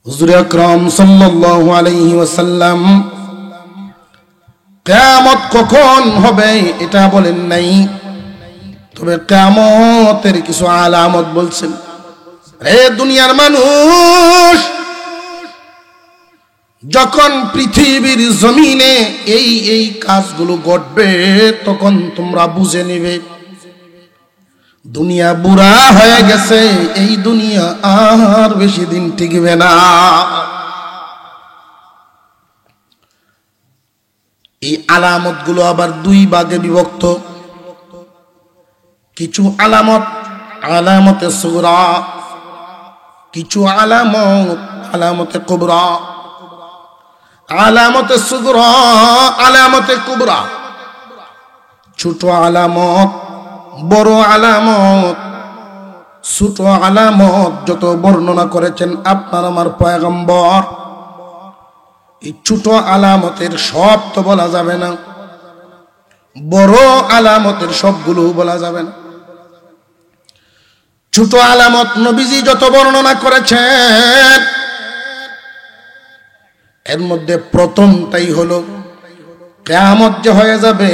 হুজুর আকরাম সাল্লাল্লাহু আলাইহি ওয়াসাল্লাম কিয়ামত কখন হবে এটা বলেন নাই, তবে কিয়ামতের কিছু আলামত বলছেন। হে দুনিয়ার মানুষ, যখন পৃথিবীর জমিনে এই কাজগুলো ঘটবে তখন তোমরা বুঝে নিবে দুনিয়া বুড়া হয়ে গেছে, এই দুনিয়া আর বেশি দিন টিকবে না। এই আলামত গুলো আবার দুই ভাগে বিভক্ত। কিছু আলামত আলামতে সুগরা, কিছু আলামতে কুবরা। আলামতে সুগরা আলামতে কুবরা, ছোট আলামত বড় আলামত। ছোট আলামত যত বর্ণনা করেছেন আপনার আমার পয়গম্বর, এই ছোট আলামতের সব তো বলা যাবে না, বড় আলামতের সবগুলো বলা যাবে না। ছোট আলামত নবীজি যত বর্ণনা করেছেন এর মধ্যে প্রথমটাই হলো কিয়ামত যে হয়ে যাবে,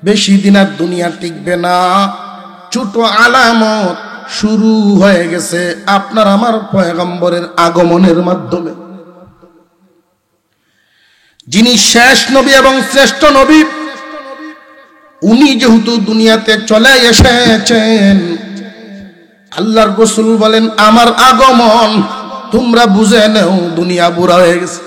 বেশি দিন আর দুনিয়া টিকবে না। ছোট আলামত শুরু হয়ে গেছে আপনার আমার পয়গম্বরের আগমনের মাধ্যমে। যিনি শেষ নবী এবং শ্রেষ্ঠ নবী, উনি যেহেতু দুনিয়াতে চলে এসেছেন, আল্লাহর রাসূল বলেন আমার আগমন তোমরা বুঝে নাও দুনিয়া বুড়া হয়ে গেছে।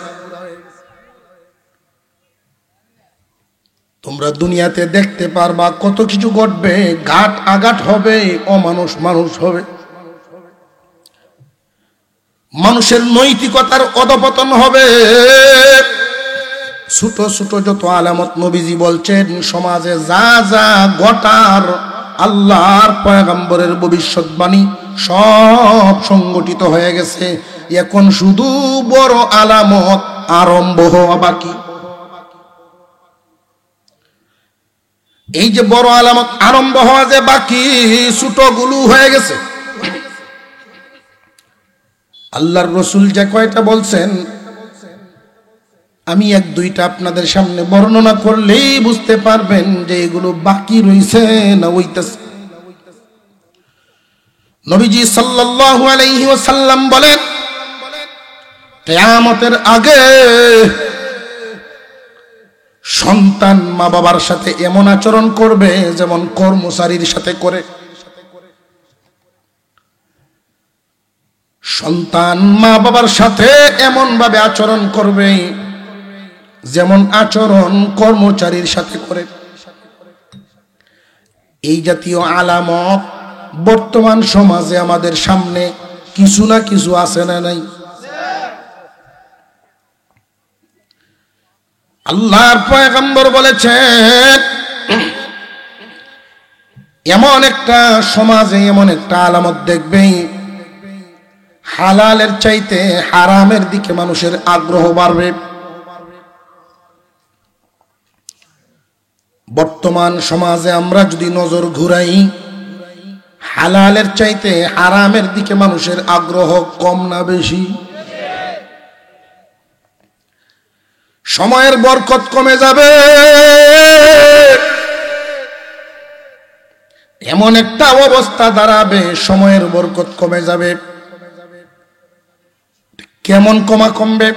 তোমরা দুনিয়াতে দেখতে পারবা কত কিছু ঘটবে, ঘাট আঘাত হবে, অমানুষ মানুষ হবে, মানুষের নৈতিকতার অধপতন হবে। ছোট ছোট যত আলামত নবীজি বলছেন, সমাজে যা যা ঘটার আল্লাহর পয়গম্বরের ভবিষ্যৎবাণী সব সংগঠিত হয়ে গেছে। এখন শুধু বড় আলামত আরম্ভ হওয়া বাকি। এই যে বড় আলামত আরম্ভ হওয়া যে বাকি, ছোটগুলো হয়ে গেছে। আল্লাহর রাসূল যে কয়টা বলছেন, আমি এক দুইটা আপনাদের সামনে বর্ণনা করলেই বুঝতে পারবেন যে এগুলো বাকি রইছে না হইতেছে। নবীজি সাল্লাল্লাহু আলাইহি ওয়াসাল্লাম বলেন, কিয়ামতের আগে সন্তান মা বাবার সাথে এমন আচরণ করবে যেমন কর্মচারীর সাথে করে। সন্তান মা বাবার সাথে এমন ভাবে আচরণ করবে যেমন আচরণ কর্মচারীর সাথে করে। এই জাতীয় আলামত বর্তমান সমাজে আমাদের সামনে কিছু না কিছু আছে না নাই? আল্লাহর পয়গম্বর বলেছেন, এমন একটা সমাজে এমন একটা আলামত দেখবে, হালালের চাইতে হারামের দিকে মানুষের আগ্রহ বাড়বে। বর্তমান সমাজে আমরা যদি নজর ঘুরাই, হালালের চাইতে হারামের দিকে মানুষের আগ্রহ কম না বেশি? সময়ের বরকত কমে যাবে, এমন একটা অবস্থা দাঁড়াবে, সময়ের বরকত কমে যাবে। কেমন কমবে?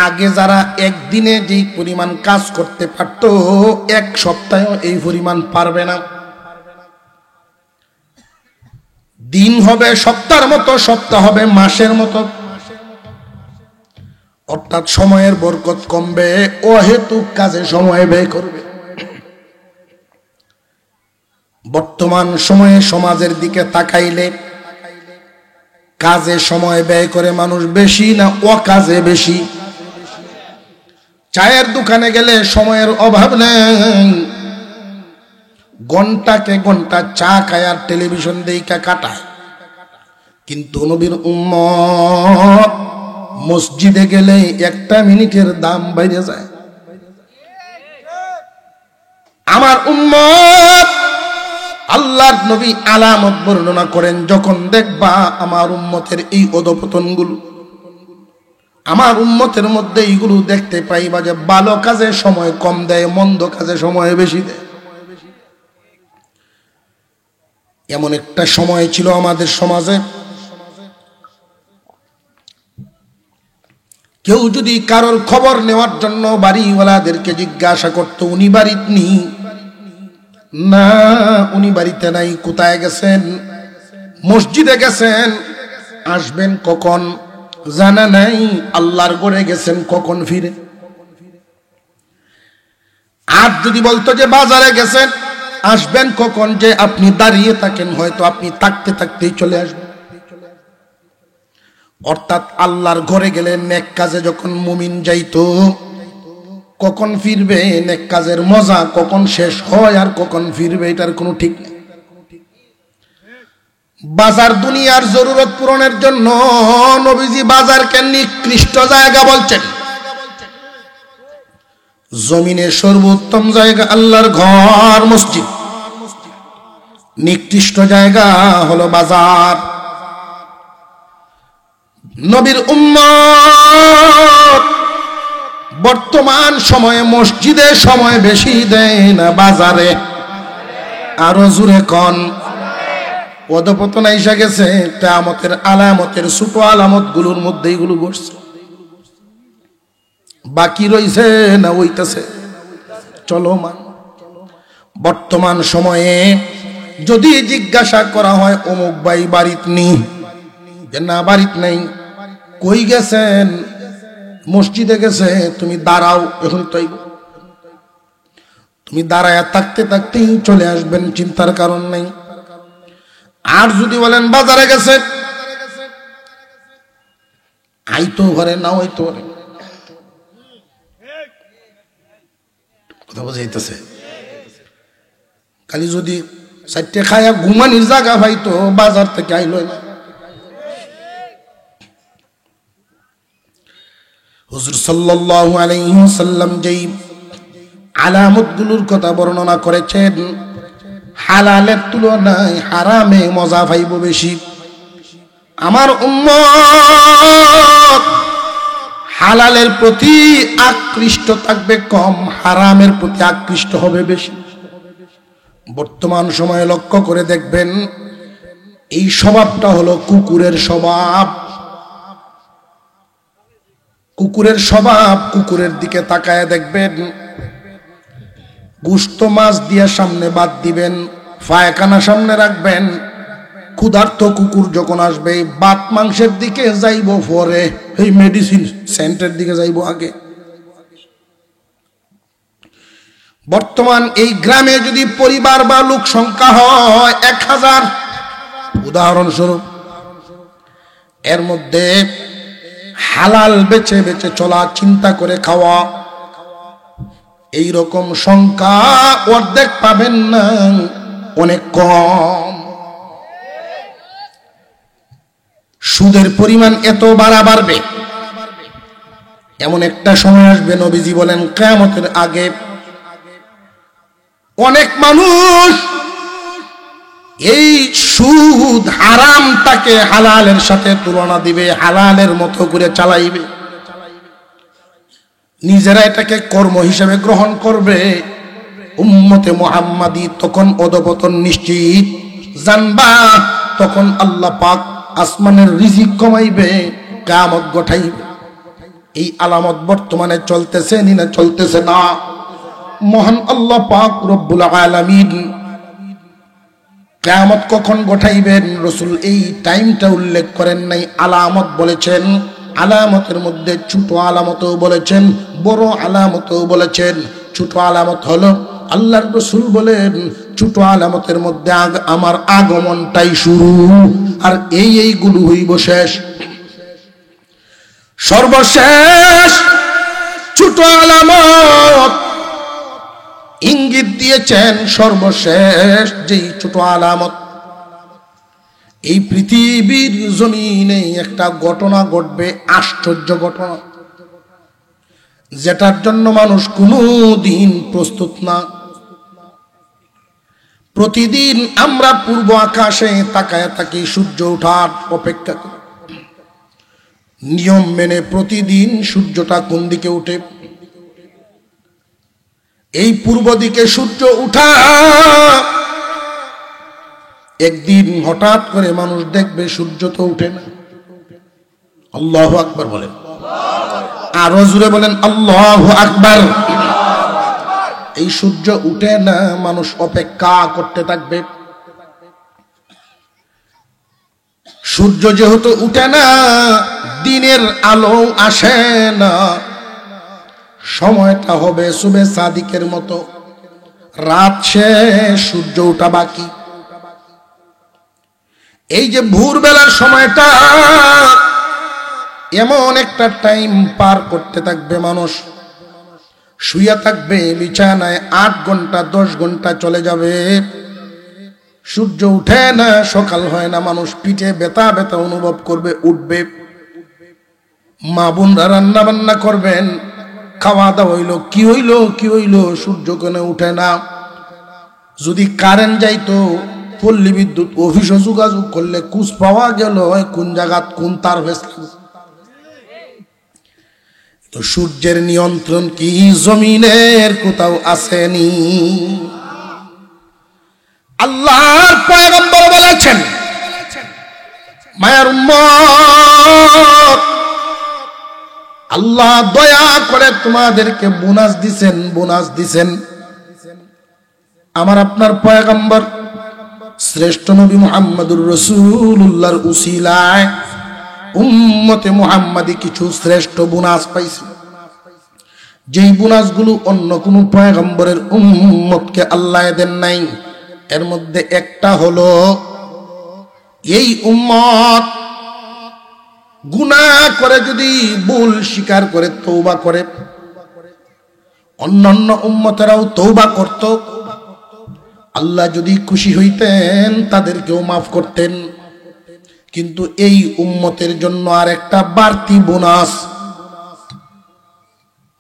আগে যারা একদিনে যে পরিমাণ কাজ করতে পারত, এক সপ্তাহে এই পরিমাণ পারবে না। দিন হবে সপ্তাহের মতো, সপ্তাহ হবে মাসের মতো। অর্থাৎ সময়ের বরকত কমবে, অহেতুক কাজে সময় ব্যয় করবে। বর্তমান সময়ে সমাজের দিকে তাকাইলে কাজে সময় ব্যয় করে মানুষ বেশি না অকাজে বেশি? চায়ের দোকানে গেলে সময়ের অভাব নেই, ঘন্টাকে ঘন্টা চা খায় আর টেলিভিশন দেখা কাটায়। কিন্তু নবীর উম্মত মসজিদে গেলে একটা মিনিটের দাম বাইরে যায়। আমার উম্মত আল্লাহ আল্লাহর নবী আলামত বর্ণনা করেন, যখন দেখবা আমার উম্মতের এই অধপতনগুলো, আমার উম্মতের মধ্যে এইগুলো দেখতে পাইবা যে ভালো কাজে সময় কম দেয়, মন্দ কাজে সময় বেশি দেয়। এমন একটা সময় ছিল আমাদের সমাজে, কেউ যদি কারোর খবর নেওয়ার জন্য বাড়িওয়ালাদেরকে জিজ্ঞাসা করতো উনি বাড়িতে নেই, না উনি বাড়িতে নাই, কোথায় গেছেন, মসজিদে গেছেন, আসবেন কখন জানা নাই, আল্লাহর ঘরে গেছেন কখন ফিরে। আর যদি বলতো যে বাজারে গেছেন, আসবেন কখন, যে আপনি দাঁড়িয়ে থাকেন, হয়তো আপনি থাকতে থাকতেই চলে আসবেন। অর্থাৎ আল্লাহর ঘরে গেলে নেক কাজে যখন মুমিন যাইতো, কখন ফিরবে, নেক কাজের মজা কখন শেষ হয় আর কখন ফিরবে এটার কোনো ঠিক নেই। বাজার দুনিয়ার জরুরত পূরণের জন্য নবীজি বাজারকে নিকৃষ্ট জায়গা বলছেন। জমিনের সর্বোত্তম জায়গা আল্লাহর ঘর মসজিদ, নিকৃষ্ট জায়গা হলো বাজার। নবীর উম্মত বর্তমান সময়ে মসজিদে সময় বেশি দেয় না বাজারে। আরো জোরে কোন, অধপতন আইসা গেছে, কিয়ামতের আলামতের ছোট আলামত গুলোর মধ্যে এগুলো ঘটছে। বাকি রইছে না হইতেছে চলমান। বর্তমান সময়ে যদি জিজ্ঞাসা করা হয় অমুক ভাই বাড়িতে নেই, না বাড়িতে নাই, কই গেছেন, মসজিদে গেছে, তুমি দাঁড়াও এখন তাই, তুমি দাঁড়ায় থাকতে থাকতেই চলে আসবেন, চিন্তার কারণ নেই। আর যদি বলেন বাজারে গেছে, আইতো ঘরে না হইতো ঘরে, কথা বোঝাইতেছে। খালি যদি চারটে খায়া ঘুমানির জায়গা পাইতো, বাজার থেকে আইল না। হুজুর সাল্লাল্লাহু আলাইহি ওয়াসাল্লাম যেই আলামতগুলোর কথা বর্ণনা করেছেন, হালালের তুলনায় হারামে মজা পাইব বেশি। আমার উম্মত হালালের প্রতি আকৃষ্ট থাকবে কম, হারামের প্রতি আকৃষ্ট হবে বেশি। বর্তমান সময়ে লক্ষ্য করে দেখবেন এই স্বভাবটা হলো কুকুরের স্বভাব। কুকুরের স্বভাব, কুকুরের দিকে তাকায় দেখবেন, গোশত মাছ দিয়ে সামনে বাদ দিবেন, পায়খানা সামনে রাখবেন, ক্ষুধার্ত কুকুর যখন আসবে বাত মাংসের দিকে যাইব পরে, এই মেডিসিন সেন্টারের দিকে যাইব আগে। বর্তমান এই গ্রামে যদি পরিবার বা লোক সংখ্যা হয় 1000, উদাহরণস্বরূপ, এর মধ্যে হালাল বেছে বেছে চলা, চিন্তা করে খাওয়া, এই রকম সংখ্যা অর্ধেক পাবেন না, অনেক কম। সুদের পরিমাণ এত বাড়বে, এমন একটা সময় আসবে, নবীজি বলেন কিয়ামতের আগে অনেক মানুষ এই সুদ হারামটাকে হালালের সাথে তুলনা দিবে, হালালের মতো করে চালাইবে, নিজেরা এটাকে কর্ম হিসেবে গ্রহণ করবে। উম্মতে মুহাম্মাদি তখন অধপতন নিশ্চিত। জানবা তখন আল্লাহ পাক আসমানের রিজিক কমাইবে, কিয়ামত ঘটাইবে। এই আলামত বর্তমানে চলতেছে না চলতেছে না? মহান আল্লাহ পাক রব্বুল আলামিন কিয়ামত কখন ঘটাইবেন রাসূল এই টাইমটা উল্লেখ করেন নাই। আলামত বলেছেন, আলামতের মধ্যে ছোট আলামতও বলেছেন, বড় আলামতও বলেছেন। ছোট আলামত হলো আল্লাহর রাসূল বলেন ছোট আলামতের মধ্যে আমার আগমনটাই শুরু, আর এইগুলো হইব শেষ। সর্বশেষ ছোট আলামত ইঙ্গিত দিয়েছেন, সর্বশেষ যেই ছোট আলামত, এই পৃথিবীর জমিনে একটা ঘটনা ঘটবে, আশ্চর্য ঘটনা, যেটার জন্য মানুষ কোনোদিন প্রস্তুত না। প্রতিদিন আমরা পূর্ব আকাশে তাকায় থাকি সূর্য ওঠার অপেক্ষা করি। নিয়ম মেনে প্রতিদিন সূর্যটা কোন দিকে উঠে? এই পূর্ব দিকে সূর্য উঠা। একদিন হঠাৎ করে মানুষ দেখবে সূর্য তো উঠে না। আল্লাহু আকবার বলেন, আরো জোরে বলেন আল্লাহু আকবার। এই সূর্য উঠে না, মানুষ অপেক্ষা করতে থাকবে। সূর্য যেহেতু উঠে না, দিনের আলো আসে না, সময়টা হবে সুবে সাদিকের মতো, রাত শেষ, সূর্য ওঠা বাকি। এই যে ভোরবেলার সময়টা, এমন একটা টাইম পার করতে থাকবে মানুষ, শুয়ে থাকবে বিছানায় 8 ঘন্টা 10 ঘন্টা চলে যাবে, সূর্য উঠে না, সকাল হয় না, মানুষ পিঠে ব্যথা ব্যথা অনুভব করবে, উঠবে। মা বোনরা রান্না বান্না করবেন, খাওয়া দাওয়া হইলো, কি হইলো কি হইলো, সূর্য কেন উঠে না? যদি কারেন্ট যাইতো, পল্লী বিদ্যুৎ অফিসে যোগাযোগ করলে কুচ পাওয়া গেল কোন জায়গাত কোন তার ফেসলা। তো সূর্যের নিয়ন্ত্রণ কি জমিনের কোথাও আসেনি? আল্লাহর পয়গম্বর বলেছেন, মায়ের উম্মত, আল্লাহ দয়া করে তোমাদেরকে বোনাস দিছেন, বোনাস দিছেন। আমার আপনার পয়গম্বর শ্রেষ্ঠ নবী মুহাম্মদুর রাসূলুল্লাহর উসিলায় উম্মতে মুহাম্মাদি কিছু শ্রেষ্ঠ বোনাস পাইছে, যেই বোনাসগুলো অন্য কোন পয়গম্বরের উম্মতকে আল্লাহ দেন নাই। এর মধ্যে একটা হলো, এই উম্মত গুনাহ করে যদি ভুল স্বীকার করে তওবা করে, অন্যান্য উম্মতেরাও তওবা করত, আল্লাহ যদি খুশি হইতেন তাদেরকেও মাফ করতেন। কিন্তু এই উম্মতের জন্য আর একটা বাড়তি বোনাস,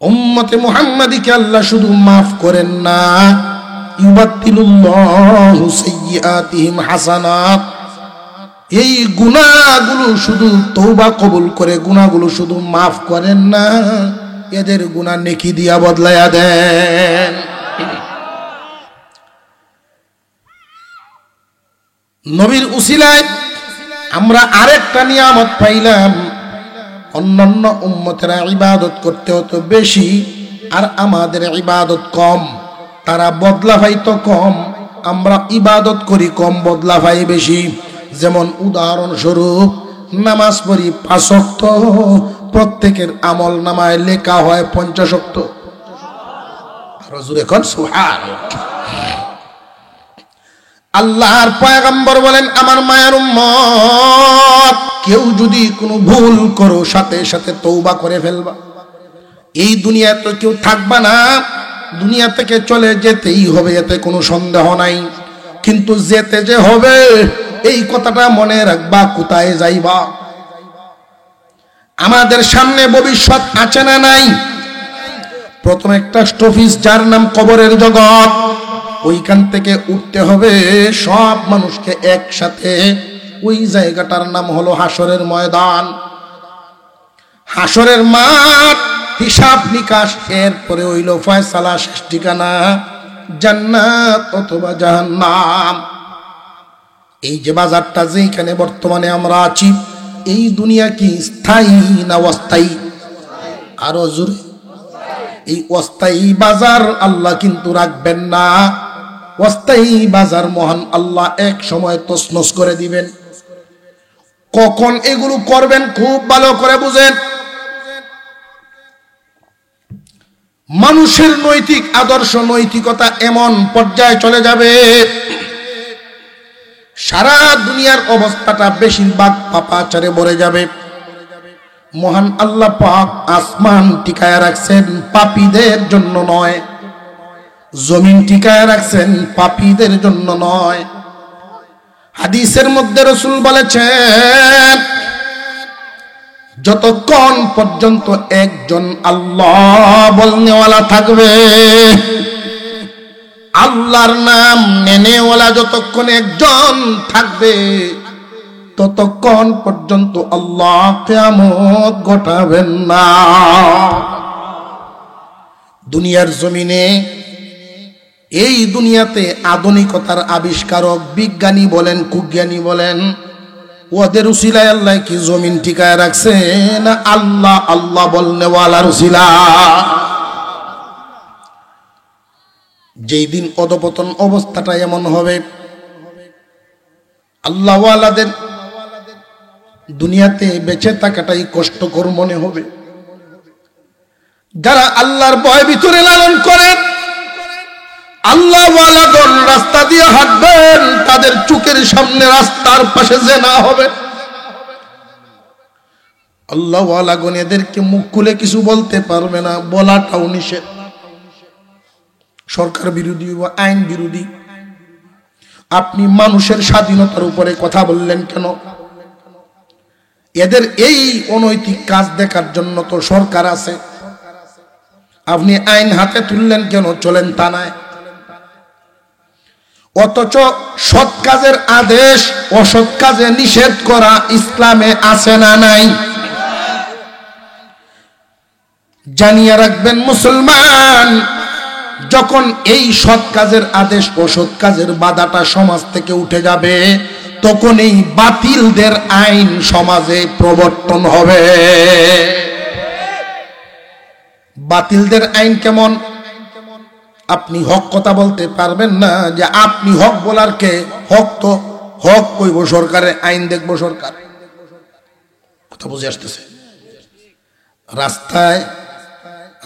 উম্মতে মুহাম্মাদিকে আল্লাহ শুধু মাফ করেন না, ইউবাদদিলুল্লাহু সাইয়্যাতিহিম হাসানাত। এই গুনাহগুলো শুধু তওবা কবুল করে, গুনাহগুলো শুধু মাফ করেন না, এদের গুনাহ নেকি দিয়া বদলায়া দেন। নবীর উসিলায় আমরা আরেকটা নিয়ামত পাইলাম। অন্যান্য উম্মতেরা ইবাদত করতে হতো বেশি, আর আমাদের ইবাদত কম, তারা বদলা পাইতো কম, আমরা ইবাদত করি কম, বদলা পাই বেশি। যেমন উদাহরণস্বরূপ, নামাজ পড়ি 5 ওয়াক্ত, প্রত্যেকের আমল নামায় লেখা হয় 50 ওয়াক্ত। এখন সুবহানাল্লাহ। আল্লাহর পয়গম্বর বলেন, আমার মায়ের উম্মত, কেউ যদি কোনো ভুল করো সাথে সাথে তওবা করে ফেলবা। এই দুনিয়াতে তো কেউ থাকবা না, দুনিয়া থেকে চলে যেতেই হবে, এতে কোনো সন্দেহ নাই। কিন্তু যেতে যে হবে, এই কথাটা মনে রাখবা, কোথায় যাইবা। আমাদের সামনে ভবিষ্যৎ আছে না নাই? প্রথম একটা স্টপিস, যার নাম কবরের জগৎ। ওইখান থেকে উঠতে হবে সব মানুষকে একসাথে। ওই জায়গাটার নাম হলো হাসরের ময়দান, হাসরের মাঠ, হিসাব নিকাশ। এরপরে হইল ফয়সালা, শেষ ঠিকানা জান্নাত অথবা জাহান্নাম। এই যে বাজারটা যেখানে বর্তমানে আমরা আছি, এই দুনিয়া কি স্থায়ী না অস্থায়ী? আরো জোরে, এই অস্থায়ী বাজার আল্লাহ কিন্তু রাখবেন না। অস্থায়ী বাজার মহান আল্লাহ এক সময় তছনছ করে দিবেন। কখন এগুলো করবেন খুব ভালো করে বুঝেন। মানুষের নৈতিক আদর্শ, নৈতিকতা এমন পর্যায়ে চলে যাবে, সারা দুনিয়ার অবস্থাটা বেশিরভাগ পাপাচারে ভরে যাবে। মহান আল্লাহ পাক আসমান টিকায় রাখছেন পাপীদের জন্য নয়, জমিন টিকায় রাখছেন পাপীদের জন্য নয়। হাদিসের মধ্যে রাসূল বলেছেন, যতক্ষণ পর্যন্ত একজন আল্লাহ বলনেওয়ালা থাকবে, আল্লাহর নাম নেনেওয়ালা যতক্ষণ একজন থাকবে ততক্ষণ পর্যন্ত আল্লাহ কিয়ামত ঘটাবেন না। দুনিয়ার জমিনে এই দুনিয়াতে আধুনিকতার আবিষ্কারক বিজ্ঞানী বলেন কুজ্ঞানী বলেন ওদের উসিলায় আল্লাহ কি জমিন টিকায় রাখছে না আল্লাহ আল্লাহ বলনেওয়ালার উসিলা? যেই দিন অধপতন অবস্থাটা এমন হবে আল্লাহওয়ালাদের দুনিয়াতে বেঁচে থাকাটাই কষ্টকর মনে হবে। যারা আল্লাহর ভয় ভিতরে লালন করেন আল্লাহওয়ালাগণ রাস্তা দিয়ে হাঁটবেন তাদের চোখের সামনে রাস্তার পাশে জেনা হবে। আল্লাহওয়ালাগণ এদেরকে মুখ খুলে কিছু বলতে পারবে না, বলাটাও নিষেধ। সরকার বিরোধী বা আইন বিরোধী আপনি মানুষের স্বাধীনতার উপরে কথা বললেন কেন? এদের এই অনৈতিক কাজ দেখার জন্য তো সরকার আছে, আপনি আইন হাতে তুললেন কেন? চলেন থানায়। অথচ সৎ কাজের আদেশ অসৎ কাজে নিষেধ করা ইসলামে আছে না নাই? জানিয়ে রাখবেন মুসলমান, যখন এই সৎ কাজের আদেশ অসৎ কাজের বাধাটা সমাজ থেকে উঠে যাবে তখন এই বাতিলদের আইন সমাজে প্রবর্তন হবে। বাতিলদের আইন কেমন? আপনি হক কথা বলতে পারবেন না যে আপনি হক বলার কে? হক তো হক কইব সরকারের আইন দেখবো সরকার। কথা বুঝে আসতেছে? রাস্তায়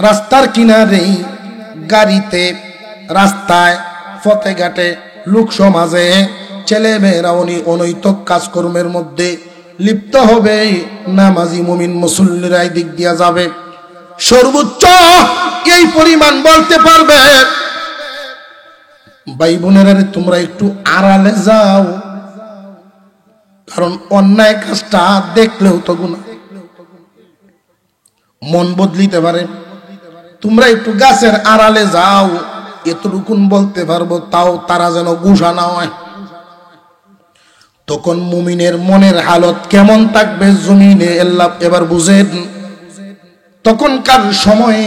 রাস্তার কিনারেই গাড়িতে রাস্তায় পথে ঘাটে লোক সমাজে ছেলে মেয়েরা অনৈতিক কাজকর্মের মধ্যে লিপ্ত হবে, নামাজি মুমিন মুসল্লিরাই দিক দিয়া যাবে। সর্বোচ্চ এই পরিমাণ বলতে পারবে ভাই বোনেরা তোমরা একটু আড়ালে যাও, কারণ অন্যায় কাজটা দেখলেও তো গুনাহ, মন বদলিতে পারে। তোমরা একটু গাছের আড়ালে যাও, এতটুকুন বলতে পারবো, তাও তারা যেন গুসা না হয়। তখন মুমিনের মনের হালত কেমন থাকবে জমিনে আল্লাহ এবার বুঝেন। তখনকার সময়ে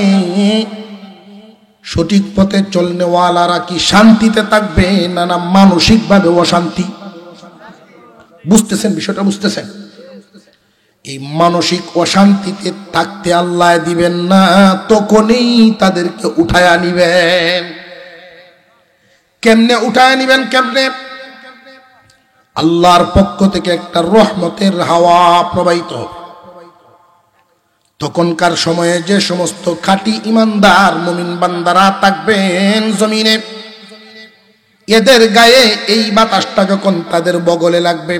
সঠিক পথে চলনেওয়ালারা কি শান্তিতে থাকবে না না মানসিক ভাবে অশান্তি? বুঝতেছেন বিষয়টা? বুঝতেছেন? এই মানসিক অশান্তিতে থাকতে আল্লাহ দিবেন না, তখনই তাদেরকে উঠায়া নিবেন। কেমনে উঠায়া নিবেন? কেমনে? আল্লাহর পক্ষ থেকে একটা রহমতের হাওয়া প্রবাহিত হবে। তখনকার সময়ে যে সমস্ত খাঁটি ইমানদার মুমিন বান্দারা থাকবেন জমিনে, এদের গায়ে এই বাতাসটা যখন তাদের বগলে লাগবে,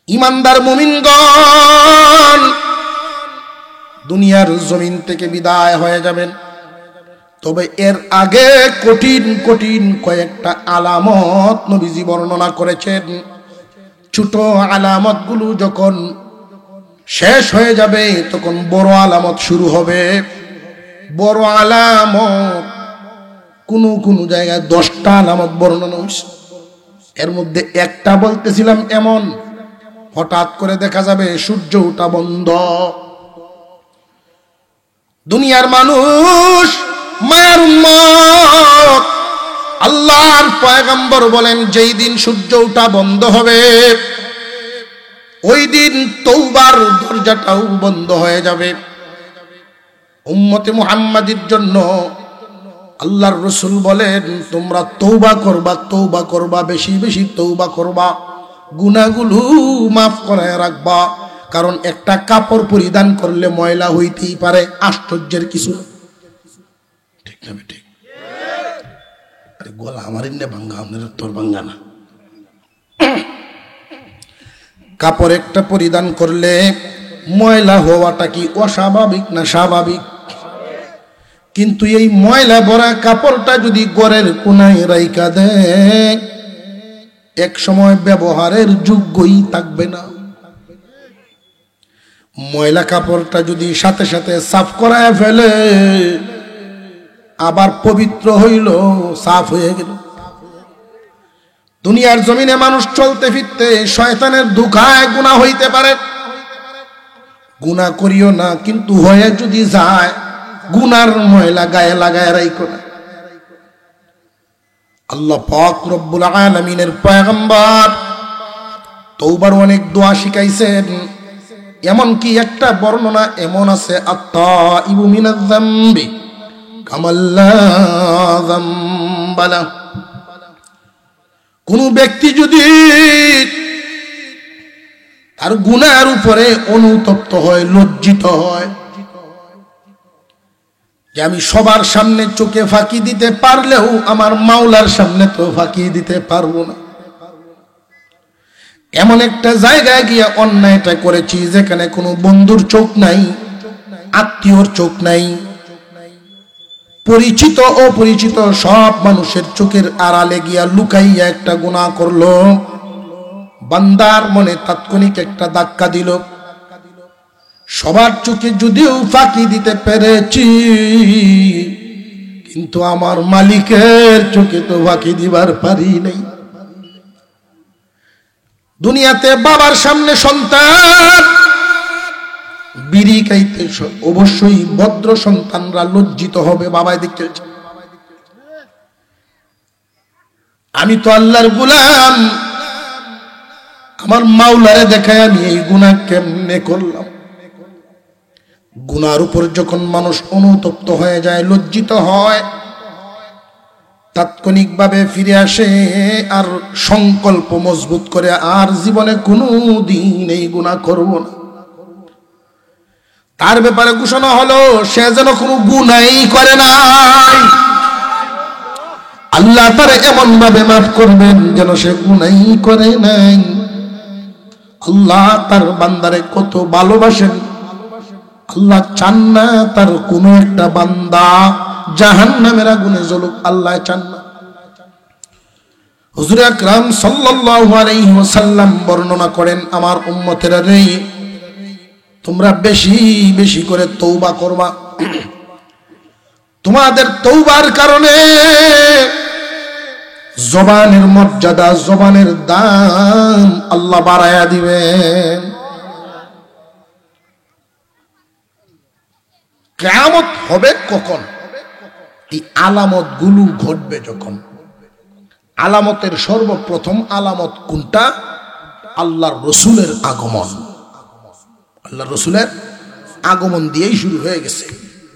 ইমানদার মুমিনগণ দুনিয়ার জমিন থেকে বিদায় হয়ে যাবেন। তবে এর আগে কঠিন কঠিন কয়েকটা আলামত নবীজি বর্ণনা করেছেন। ছোট আলামত গুলো যখন শেষ হয়ে যাবে তখন বড় আলামত শুরু হবে। বড় আলামত কোনো কোনো জায়গায় 10টা আলামত বর্ণনা হয়েছে, এর মধ্যে একটা বলতেছিলাম এমন, হঠাৎ করে দেখা যাবে সূর্য ওঠা বন্ধ। দুনিয়ার মানুষ মায়ার উম্মত, আল্লাহর পয়গম্বর বলেন যেই দিন সূর্য ওঠা বন্ধ হবে ওই দিন তওবার দরজাটাও বন্ধ হয়ে যাবে। উম্মতে মুহাম্মাদির জন্য আল্লাহর রাসূল বলেন তোমরা তওবা করবা, তওবা করবা, বেশি বেশি তওবা করবা, গুনাহগুলো মাফ করে রাখবা। কারণ একটা কাপড় পরিধান করলে ময়লা হইতেই পারে, আশ্চর্যের কিছু। ঠিক না? ঠিক। আরে গলা আমার ইন্নে ভাঙ্গা, আপনার তোর ভাঙ্গা না। কাপড় একটা পরিধান করলে ময়লা হওয়াটা কি অস্বাভাবিক না স্বাভাবিক? কিন্তু এই ময়লা ভরা কাপড়টা যদি ঘরের কোনায় রাইখা দেয় এক সময় ব্যবহারের যোগ্যই থাকবে না। ময়লা কাপড়টা যদি সাথে সাথে সাফ করায় ফেলে আবার পবিত্র হইল, সাফ হয়ে গেল। দুনিয়ার জমিনে মানুষ চলতে ফিরতে শয়তানের ধোঁকায় গুনাহ হইতে পারে। গুনাহ করিও না, কিন্তু হয়ে যদি যায় গুনার ময়লা গায়ে লাগায় রাইখো না। আল্লাহ পাক রব্বুল আলামিনের পয়গম্বর তওবার অনেক দোয়া শিখাইছেন। এমন কি একটা বর্ণনা এমন আছে, আত-তাইবু মিনাজ যামবি কামাল্লা যামবালা। কোন ব্যক্তি যদি তার গুনাহের উপরে অনুতপ্ত হয়, লজ্জিত হয়, যে আমি সবার সামনে চোখে ফাঁকি দিতে পারলেও আমার মাওলার সামনে তো ফাঁকি দিতে পারবো না, এমন একটা জায়গায় গিয়ে অন্যায়টা করেছি যেখানে কোনো বন্ধুর চোখ নাই, আত্মীয়র চোখ নাই, পরিচিত অপরিচিত সব মানুষের চোখের আড়ালে গিয়া লুকাইয়া একটা গুনাহ করলো। বান্দার মনে তাৎক্ষণিক একটা ধাক্কা দিল, সবার চোখে যদিও ফাঁকি দিতে পেরেছি, কিন্তু আমার মালিকের চোখে তো ফাঁকি দিবার পারি নাই। দুনিয়াতে বাবার সামনে সন্তান বিড়ি খাইতে অবশ্যই ভদ্র সন্তানরা লজ্জিত হবে, বাবাই দেখতে আমি তো আল্লাহর গোলাম, আমার মাওলারে দেখায় আমি এই গুনাহ কেমনে করলাম। গুনার উপর যখন মানুষ অনুতপ্ত হয়ে যায়, লজ্জিত হয়, তাৎক্ষণিকভাবে ফিরে আসে আর সংকল্প মজবুত করে, আর জীবনে কোনো দিন এই গুনাহ করব না। তার ব্যাপারে ঘোষণা হলো সে যেন কোনো গুনাহই করে নাই, আল্লাহ তার এমন ভাবে মাফ করবেন যেন সে গুনাহই করে নাই। আল্লাহ তার বান্দারে কত ভালোবাসেন, আল্লাহ চান না তার কোন একটা বান্দা জাহান্নামের আগুনে জ্বলুক, আল্লাহ চান না। হুজুর আকরাম সাল্লাল্লাহু আলাইহি ওয়াসাল্লাম বর্ণনা করেন, আমার উম্মতেরা রে, তোমরা বেশি বেশি করে তওবা করবা। তোমাদের তওবার কারণে জবানের মর্যাদা, জবানের দাম আল্লাহ বাড়ায়া দিবেন। কিয়ামত হবে কখন? এই আলামত গুলো ঘটবে যখন। আলামতের সর্বপ্রথম আলামত কোনটা? আল্লাহর রসুলের আগমন। আল্লাহর রসুলের আগমন দিয়েই শুরু হয়ে গেছে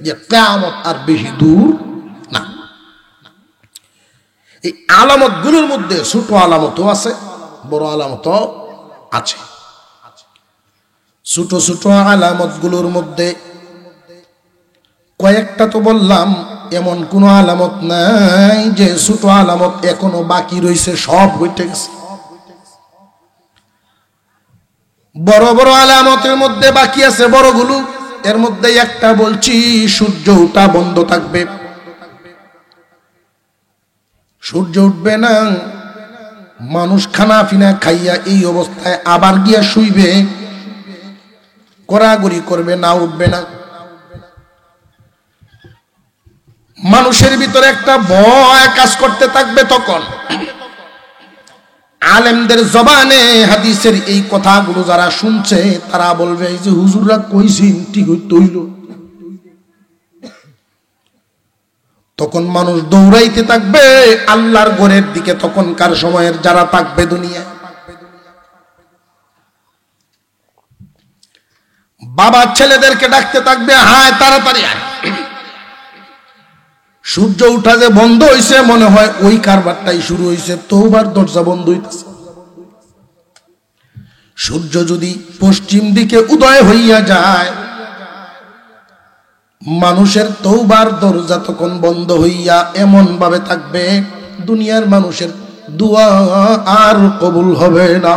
যে কিয়ামত আর বেশি দূর না। এই আলামত গুলোর মধ্যে ছোট আলামতও আছে, বড় আলামতও আছে। ছোট ছোট আলামত গুলোর মধ্যে কয়েকটা তো বললাম, এমন কোন আলামত নাই যে ছোট আলামত এখনো বাকি রয়েছে, সব হইতে গেছে। বড় বড় আলামতের মধ্যে বাকি আছে বড়গুলো, এর মধ্যে একটা বলছি, সূর্য ওঠা বন্ধ থাকবে। সূর্য উঠবে না, মানুষ খানা পিনা খাইয়া এই অবস্থায় আবার গিয়া শুইবে, গড়াগড়ি করবে না, উঠবে না। মানুষের ভিতরে একটা ভয় কাজ করতে থাকবে। তখন আলেমদের জবানে হাদিসের এই কথাগুলো যারা শুনছে তারা বলবে, এই যে হুজুররা কইছেন ঠিক হইল। তখন মানুষ দৌড়াইতে থাকবে আল্লাহর ঘরের দিকে। তখনকার সময়ের যারা থাকবে দুনিয়ায়, বাবা ছেলেদেরকে ডাকতে থাকবে, হায় তাড়াতাড়ি আয়। সূর্য উঠা যে বন্ধ হইছে, মনে হয় ওই কারবারটাই শুরু হইছে, তওবার দরজা বন্ধ হইতেছে। সূর্য যদি পশ্চিম দিকে উদয় হইয়া যায়, মানুষের তওবার দরজা তখন বন্ধ হইয়া এমন ভাবে থাকবে দুনিয়ার মানুষের দোয়া আর কবুল হবে না।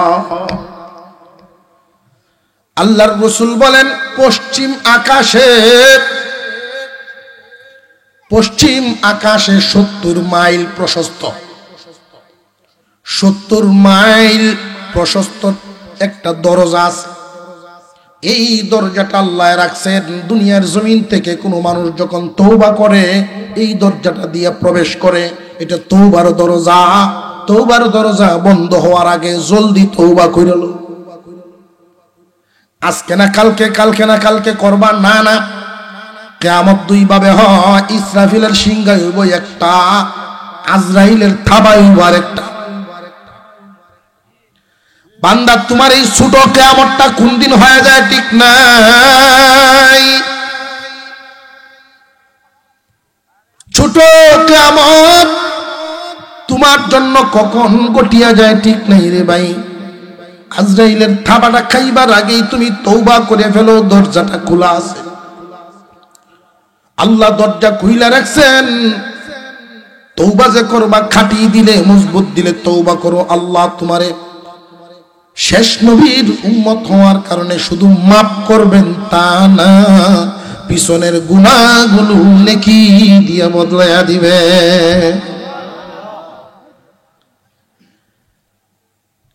আল্লাহর রাসূল বলেন, পশ্চিম আকাশে 70 মাইল প্রশস্ত, 70 মাইল প্রশস্ত একটা দরজা আছে। এই দরজাটা আল্লাহ রাখছেন। দুনিয়ার জমিন থেকে কোনো মানুষ যখন তওবা করে এই দরজাটা দিয়ে প্রবেশ করে। এটা তওবার দরজা। তওবার দরজা বন্ধ হওয়ার আগে জলদি তওবা কইরা লো। আজকে না কালকে, কালকে না কালকে করবা, না না। কিয়ামত দুই ভাবে হয়। ইসরাফিলের সিংহাই হইব একটা, আজরাইলের থাবাই হইব আরেকটা। বান্দা তোমার এই ছোট কিয়ামতটা কোন দিন হয়ে যায় ঠিক নাই। ছোট কিয়ামত তোমার জন্য কখন ঘটিয়া যায় ঠিক নাই রে ভাই। আজরাইলের থাবাটা খাইবার আগেই তুমি তওবা করে ফেলো, দরজাটা খোলা আছে। আল্লাহ দরজা খুইলা রাখছেন। তওবা যে করবা, খাটি দিলে মজবুত দিলে তওবা করো, আল্লাহ তোমারে শেষ নবীর উম্মত হওয়ার কারণে শুধু মাফ করবেন তা না, পিছনের গুনাহগুলো নেকি দিয়ে বদলায়া দিবে।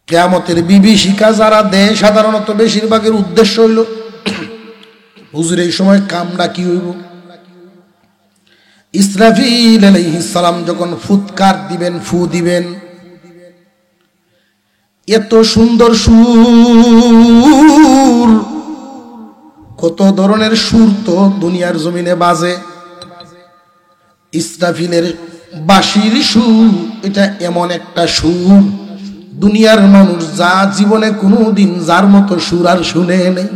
কিয়ামতের বিভীষিকা যারা দেয় সাধারণত বেশিরভাগের উদ্দেশ্য হইল হুজুর এই সময় কামটা কি হইব। ইসরাফিল আলাইহিস সালাম যখন ফুৎকার দিবেন, ফু দিবেন, এত সুন্দর সুর, কত ধরনের সুর তো দুনিয়ার জমিনে বাজে। ইসরাফিলের বাঁশির সুর এটা এমন একটা সুর, দুনিয়ার মানুষ যা জীবনে কোনোদিন যার মতো সুর আর শুনে নেই।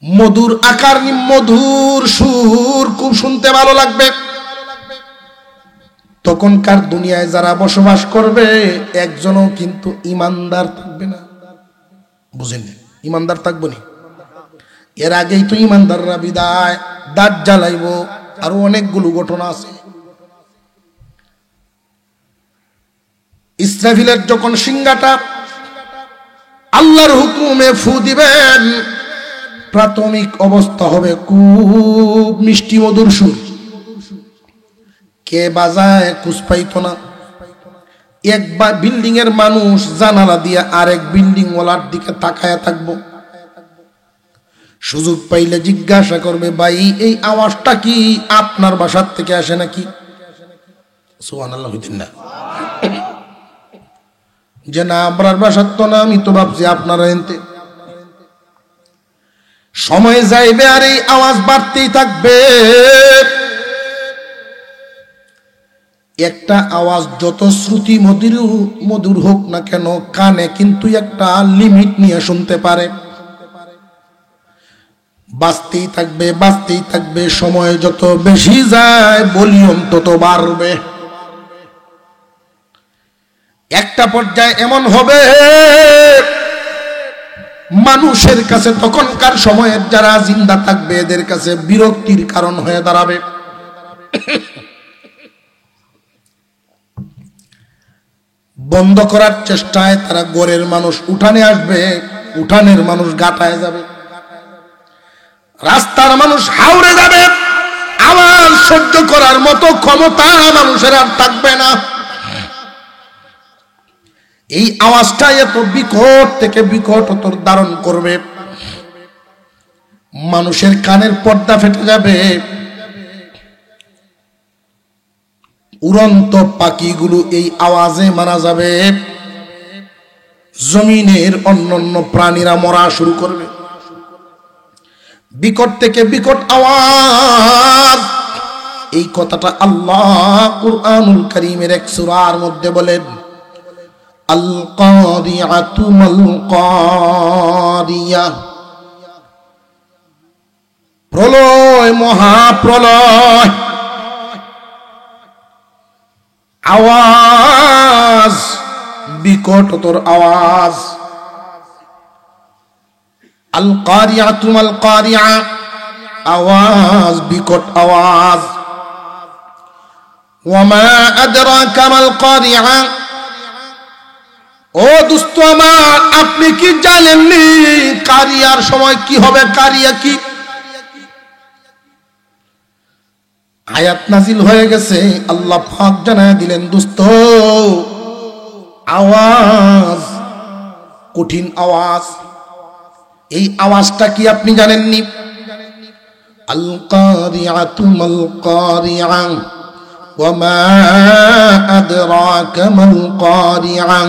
মধুর আকার, মধুর সুর, খুব শুনতে ভালো লাগবে। তখনকার দুনিয়ায় যারা বসবাস করবে একজনও কিন্তু ইমানদার থাকবে না। বুঝেন, ইমানদার থাকবো না। এর আগেই তো ইমানদাররা বিদায়, দাঁত জ্বালাইব, আরো অনেকগুলো ঘটনা আছে। ইসরাফিলের যখন সিংহাটা আল্লাহর হুকুমে ফু দিবেন, প্রাথমিক অবস্থা হবে খুব মিষ্টি মধুর সুর। কে বাজায় খুঁজ পাইতো না। একবার বিল্ডিং এর মানুষ জানালা দিয়ে আরেক বিল্ডিং ওয়ালার দিকে তাকায়া থাকবো। সুযোগ পাইলে জিজ্ঞাসা করবে, ভাই এই আওয়াজটা কি আপনার বাসার থেকে আসে নাকি? সুবহানাল্লাহ হইতেন না যে না আপনার বাসার তো না, আমি তো ভাবছি আপনারা এনতে। সময় যাইবে আর এই আওয়াজ বাড়তেই থাকবে। একটা আওয়াজ যত শ্রুতি মধুর হোক না কেন, কানে কিন্তু একটা লিমিট নিয়ে শুনতে পারে। বাজতেই থাকবে, বাজতেই থাকবে। সময় যত বেশি যায় ভলিউম তত বাড়বে। একটা পর্যায়ে এমন হবে মানুষের কাছে তখনকার সময়ের যারা জিন্দা থাকবে এদের কাছে বিরক্তির কারণ হয়ে দাঁড়াবে। বন্ধ করার চেষ্টায় তারা ঘরের মানুষ উঠানে আসবে, উঠানের মানুষ গাটায় যাবে, রাস্তার মানুষ হাওড়ে যাবে। আওয়াজ সহ্য করার মতো ক্ষমতা মানুষের আর থাকবে না। এই আওয়াজটা এত বিকট থেকে বিকটতর ধারণ করবে, মানুষের কানের পর্দা ফেটে যাবে। উড়ন্ত পাখিগুলো এই আওয়াজে মারা যাবে। জমিনের অন্যান্য প্রাণীরা মরা শুরু করবে। বিকট থেকে বিকট আওয়াজ। এই কথাটা আল্লাহ কুরআনুল কারীমের এক সূরার মধ্যে বলেন, আল কারিয়াতু মাল কারিয়া, প্রলয়, মহাপ্রলয়। আওয়াজ বিকটতর আওয়াজ। আল কারিয়াতু মাল কারিয়া, আওয়াজ বিকট আওয়াজ। ওয়ামা আদরাকা মাল কারিয়া, ও দোস্ত আমার আপনি কি জানেননি কারিয়ার সময় কি হবে? কারিয়া কি? আয়াত নাজিল হয়ে গেছে, আল্লাহ পাক জানায় দিলেন, দোস্ত আওয়াজ কঠিন আওয়াজ। এই আওয়াজটা কি আপনি জানেননি? আল কারিআতু মাল কারিআ ওয়া মা আদরাকা মাল কারিআ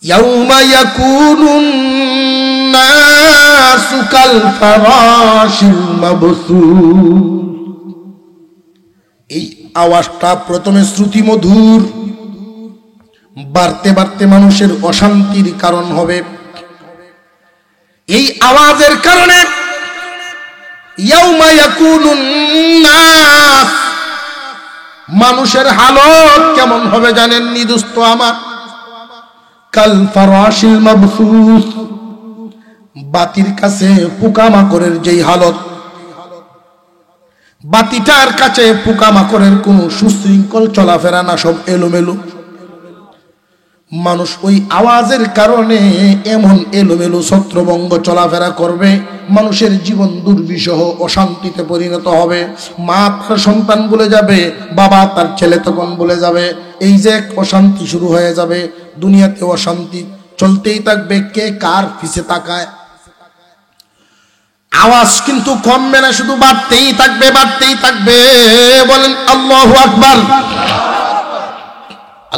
ইয়াউমা ইয়াকুনুন নাসু কাল ফারাশিল মাবসুস। এই আওয়াজটা প্রথমে শ্রুতি মধুর, বাড়তে বাড়তে মানুষের অশান্তির কারণ হবে। এই আওয়াজের কারণে ইয়াউমা ইয়াকুনুন নাস, মানুষের হালত কেমন হবে জানেননি দোস্ত আমার? কাল ফারাশিল মাবসুস, বাতির কাছে পোকামাকড়ের যেই হালত, বাতিটার কাছে পোকামাকড়ের কোন সুশৃঙ্খল চলাফেরা না, সব এলোমেলো। মানুষ ওই আওয়াজের কারণে এমন এলোমেলো ছত্রভঙ্গ চলাফেরা করবে, মানুষের জীবন দুর্বিষহ অশান্তিতে পরিণত হবে। মা তার সন্তান বলে যাবে, বাবা তার ছেলে তখন বলে যাবে। এই যে অশান্তি শুরু হয়ে যাবে, দুনিয়াতে অশান্তি চলতেই থাকবে। কে কার পিছে তাকায়? আওয়াজ কিন্তু কমবে না, শুধু বাড়তেই থাকবে, বাড়তেই থাকবে। বলেন আল্লাহু আকবার।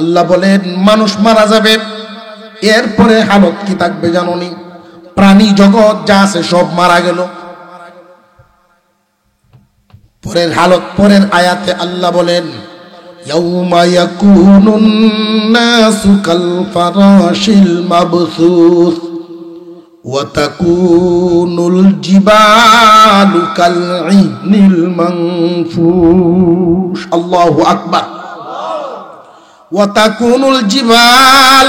আল্লাহ বলেন মানুষ মারা যাবে, এরপরে হালত কি থাকবে জানোনি? প্রাণী জগৎ যা আছে সব মারা গেল। পরের হালত, পরের আয়াতে আল্লাহ বলেন ইয়াউমা ইয়াকুনুন নাসু কাল ফারাশিল মাবসুস ওয়া তাকুনুল জিবালু কাল ইহনিল মানফুশ। আল্লাহু আকবার। ওয়া তাকুনুল জিবাল,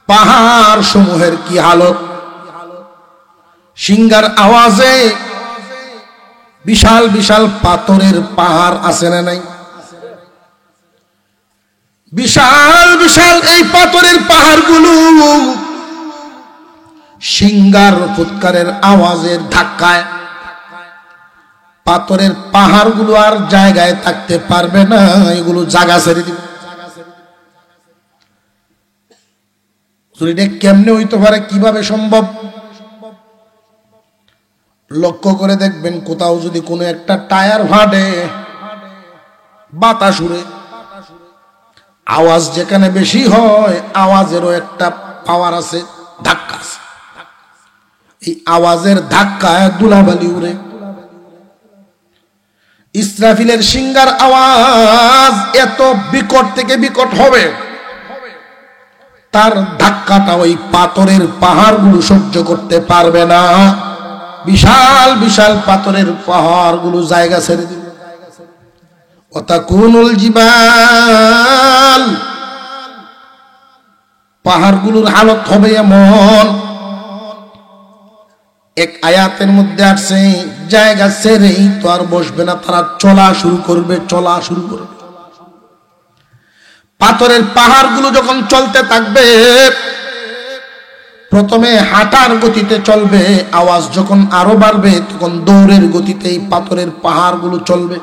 পাহাড় সমূহের কি হালত? সিংহার আওয়াজে বিশাল বিশাল পাথরের পাহাড় আছে না নাই? বিশাল বিশাল এই পাথরের পাহাড়গুলো সিংহার ফুৎকারের আওয়াজের ধাক্কায় পাথরের পাহাড়গুলো আর জায়গায় থাকতে পারবে না, এগুলো জায়গা ছেড়ে দিবে। এটা কেমনে হইতে পারে, কিভাবে সম্ভব? লক্ষ্য করে দেখবেন, কোথাও যদি কোনো একটা টায়ার ফাটে, বাতাস উড়ে, আওয়াজ যেখানে বেশি হয়, আওয়াজেরও একটা পাওয়ার আছে, ধাক্কা আছে। এই আওয়াজের ধাক্কায় ধুলাবালি উড়ে। ইসরাফিলের সিংহার আওয়াজ এত বিকট থেকে বিকট হবে, তার ধাক্কাটা ওই পাথরের পাহাড়গুলো সহ্য করতে পারবে না। বিশাল বিশাল পাথরের পাহাড়গুলো জায়গা ছেড়ে দিবে। ওয়া তাকুনুল জিবাল, পাহাড়গুলোর হালত হবে এমন। এক আয়াতের মধ্যে আসছে, জায়গা ছেড়েই তো আর বসবে না, তারা চলা শুরু করবে, চলা শুরু করবে। পাথরের পাহাড়গুলো যখন চলতে থাকবে, প্রথমে হাঁটার গতিতে চলবে, আওয়াজ যখন আরো বাড়বে তখন দৌড়ের গতিতে এই পাথরের পাহাড়গুলো চলবে।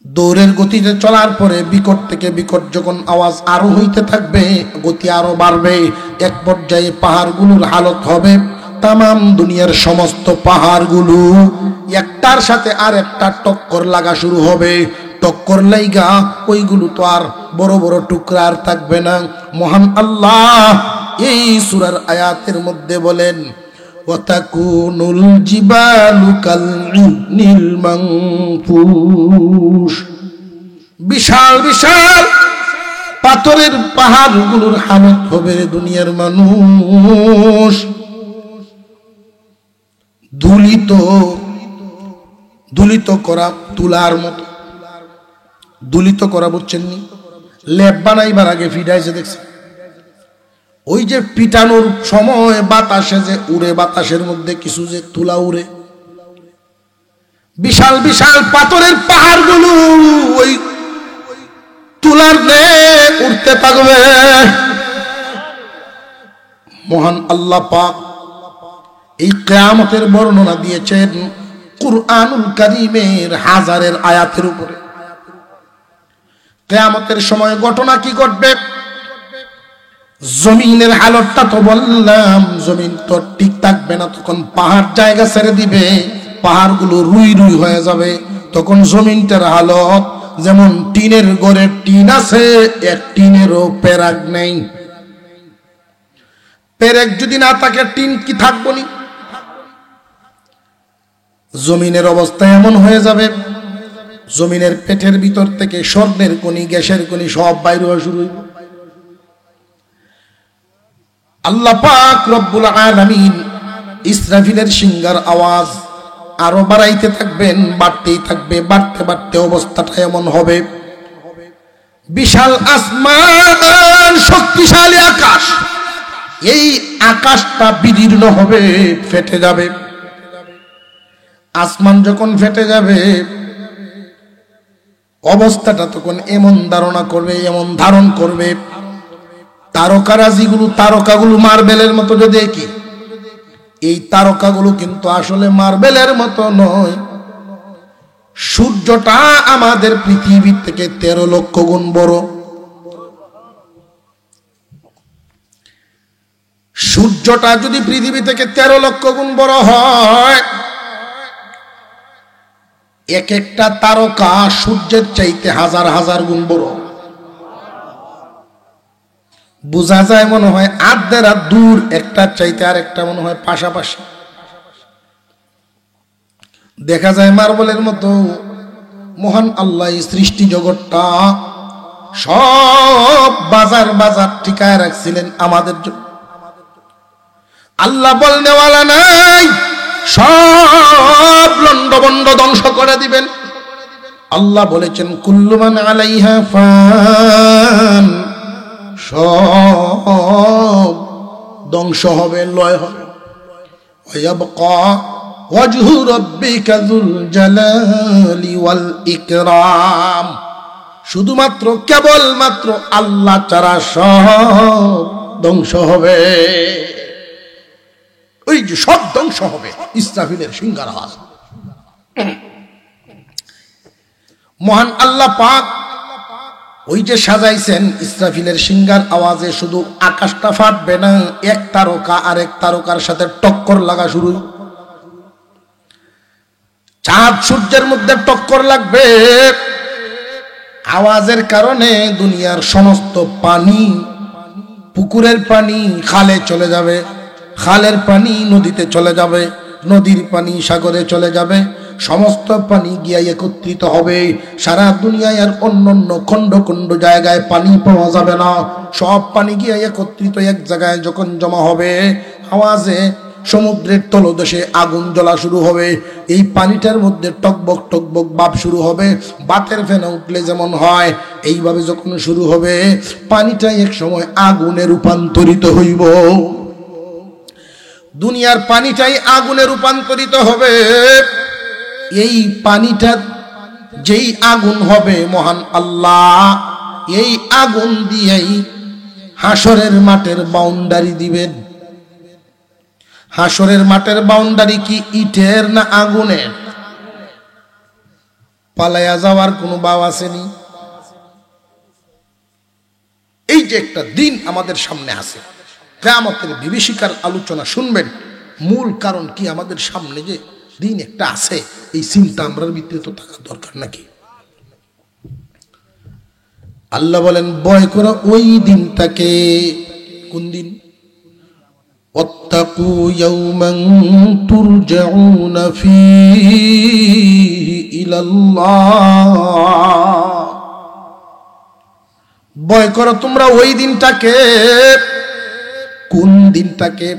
দৌড়ের গতিতে চলার পরে বিকট থেকে বিকট যখন আওয়াজ আরো হইতে থাকবে, গতি আরো বাড়বে, এক পর্যায়ে পাহাড়গুলোর হালত হবে, তামাম দুনিয়ার সমস্ত পাহাড়গুলো একটার সাথে আর একটা টক্কর লাগা শুরু হবে। টক্কর লাইগা ওইগুলো তো আর বড় বড় টুকরা আর থাকবে না। মহান আল্লাহ এই সূরার আয়াতের মধ্যে বলেন ওয়া তাকুনুল জিবালু কাল ইহনিল মানফুশ, বিশাল বিশাল পাথরের পাহাড়গুলোর হালত হবে দুনিয়ার মানুষ ধুলিত ধুলিত করা তুলার মতো। দুলিত করা বুঝছেন নি? লেপ বানাইবার আগে ফিডাইছে দেখছেন? ওই যে পিটানোর সময় বাতাসে যে উড়ে, বাতাসের মধ্যে কিছু যে তুলা উড়ে, বিশাল বিশাল পাথরের পাহাড়গুলো ওই তুলার উঠতে থাকবে। মহান আল্লাহ পাক এই কিয়ামতের বর্ণনা দিয়েছেন কুরআনুল কারীমের হাজারের আয়াতের উপরে। কিয়ামতের সময় ঘটনা কি ঘটবে? জমিনের হালতটা তো বললাম, জমিন তো ঠিক থাকবে না, তখন পাহাড় জায়গা ছেড়ে দিবে, পাহাড়গুলো রুই রুই হয়ে যাবে। তখন জমিনটার হালত যেমন টিনের ঘরে টিন আছে, এক টিনেরও পেরাক নেই। পেরেক যদি না থাকে টিন কি থাকবো নি? জমিনের অবস্থা এমন হয়ে যাবে, জমিনের পেটের ভিতর থেকে স্বর্ণের খনি, গ্যাসের খনি সব বাইরে হওয়া শুরু হইব। আল্লাহ পাক রব্বুল আলামিন ইসরাফিলের সিংহার আওয়াজ আরো বাড়াইতে থাকবেন, বাড়তেই থাকবে, বাড়তে বাড়তে অবস্থাটা এমন হবে, বিশাল আসমান, শক্তিশালী আকাশ, এই আকাশটা বিদীর্ণ হবে, ফেটে যাবে। আসমান যখন ফেটে যাবে, অবস্থাটা তখন এমন ধারণা করবে, এমন ধারণ করবে, তারকারাজিগুলো, তারকাগুলো মার্বেলের মতো যে দেখি, এই তারকাগুলো কিন্তু আসলে মার্বেলের মতো নয়। সূর্যটা আমাদের পৃথিবীর থেকে 13 লক্ষ গুণ বড়। সূর্যটা যদি পৃথিবী থেকে 13 লক্ষ গুণ বড় হয়, এক একটা তারকা সূর্যের চাইতে হাজার হাজার গুণ বড়। বোঝা যায় মনে হয় আধেরা দূর, একটার চাইতে আর একটা মনে হয় পাশাপাশি। দেখা যায় মার্বেলের মতো। মহান আল্লাহ সৃষ্টি জগৎটা সব বাজার বাজার ঠিকায় রাখছিলেন আমাদের জন্য। আল্লাহ বলনেওয়ালা নাই, সব লন্ডভন্ড ধ্বংস করে দিবেন। আল্লাহ বলেছেন কুল্লু মান আলাইহা ফান, সব ধ্বংস হবে, লয় হবে। ওয়ায়াবকা ওয়াজহু রাব্বিকা যুল জালালি ওয়াল ইকরাম, শুধুমাত্র কেবলমাত্র আল্লাহ ছাড়া সব ধ্বংস হবে। ওই যে সব ধ্বংস হবে, ইসরাফিলের সিংহার আওয়াজ। মহান আল্লাহ পাক ওই যে সাজাইছেন, ইসরাফিলের সিংহার আওয়াজে শুধু আকাশটা ফাটবে না, এক তারকা আরেক তারকার সাথে টক্কর লাগা শুরু। চাঁদ সূর্যের মধ্যে টক্কর লাগবে। আওয়াজের কারণে দুনিয়ার সমস্ত পানি, পুকুরের পানি খালে চলে যাবে, খালের পানি নদীতে চলে যাবে, নদীর পানি সাগরে চলে যাবে, সমস্ত পানি গিয়ে একত্রিত হবে। সারা দুনিয়ায় আর অন্য খন্ড খন্ড জায়গায় পানি পাওয়া যাবে না, সব পানি গিয়ে একত্রিত এক জায়গায় যখন জমা হবে, আওয়াজে সমুদ্রের তলদেশে আগুন জ্বলা শুরু হবে। এই পানিটার মধ্যে টকবক টকবক ভাব শুরু হবে, বাতের ফেনা উঠলে যেমন হয়, এইভাবে যখন শুরু হবে, পানিটা এক সময় আগুনে রূপান্তরিত হইব। দুনিয়ার পানিটাই আগুনে রূপান্তরিত হবে। এই পানিটা যেই আগুন হবে, মহান আল্লাহ এই আগুন দিয়েই হাসরের মাঠের বাউন্ডারি দিবেন। হাসরের মাঠের বাউন্ডারি কি ইটের না আগুনের? পালায়া যাওয়ার কোনো ভাব আসেনি। এই যে একটা দিন আমাদের সামনে আছে, কিয়ামতের বিভীষিকার আলোচনা শুনবেন। মূল কারণ কি, আমাদের সামনে যে দিন একটা আছে, এই চিন্তা আমরার ভিতরে তো থাকা দরকার নাকি? আল্লাহ বলেন ভয় করো ওই দিনটাকে। কোন দিন? ওয়াত্তাকু ইয়াওমান তুরজাউনা ফীহি ইলাল্লাহ, ভয় করো তোমরা ওই দিনটাকে। কোন দিনটাকে?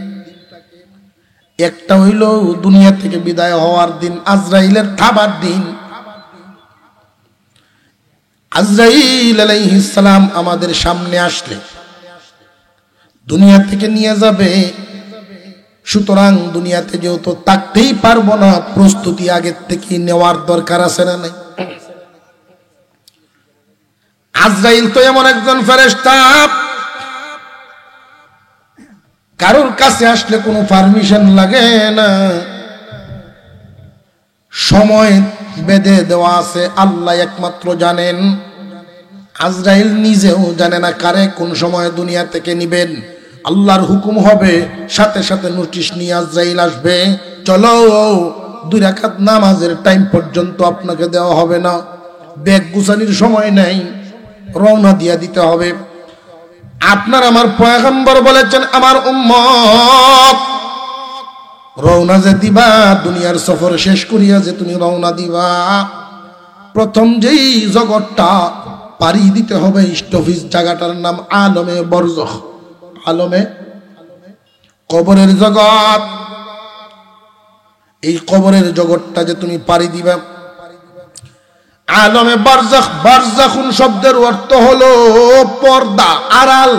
একটা হইল দুনিয়া থেকে বিদায় হওয়ার দিন, আজরাইলের থাবার দিন। আজরাইল আলাইহিস সালাম আমাদের সামনে আসলে দুনিয়া থেকে নিয়ে যাবে। সুতরাং দুনিয়াতে যেহেতু থাকতেই পারবো না, প্রস্তুতি আগের থেকে নেওয়ার দরকার আছে না নাই? আজরাইল তো এমন একজন ফেরেশতা, কারোর কাছে আসলে কোনো পারমিশন লাগে না, সময় বেঁধে দেওয়া আছে, আল্লাহ একমাত্র জানেন। আজরাইল নিজেও জানে না কারে কোন সময় দুনিয়া থেকে নিবেন। আল্লাহর হুকুম হবে, সাথে সাথে নোটিশ নিয়ে আজরাইল আসবে, চলো 2 রাকাত নামাজের টাইম পর্যন্ত আপনাকে দেওয়া হবে না, ব্যাগ গুছানির সময় নেই, রওনা দিয়া দিতে হবে। আপনার আমার পয়গম্বর বলেছেন, আমার উম্মত রওনা যে দিবা, দুনিয়ার সফর শেষ করিয়া যে তুমি রওনা দিবা, প্রথম যেই জগৎটা পাড়ি দিতে হবে স্টফিস, জায়গাটার নাম আলমে বরজখ, আলমে কবরের জগৎ। এই কবরের জগৎটা যে তুমি পাড়ি দিবা, আলমে বারজাখ, বারজাখুন শব্দের অর্থ হলো পর্দা, আড়াল,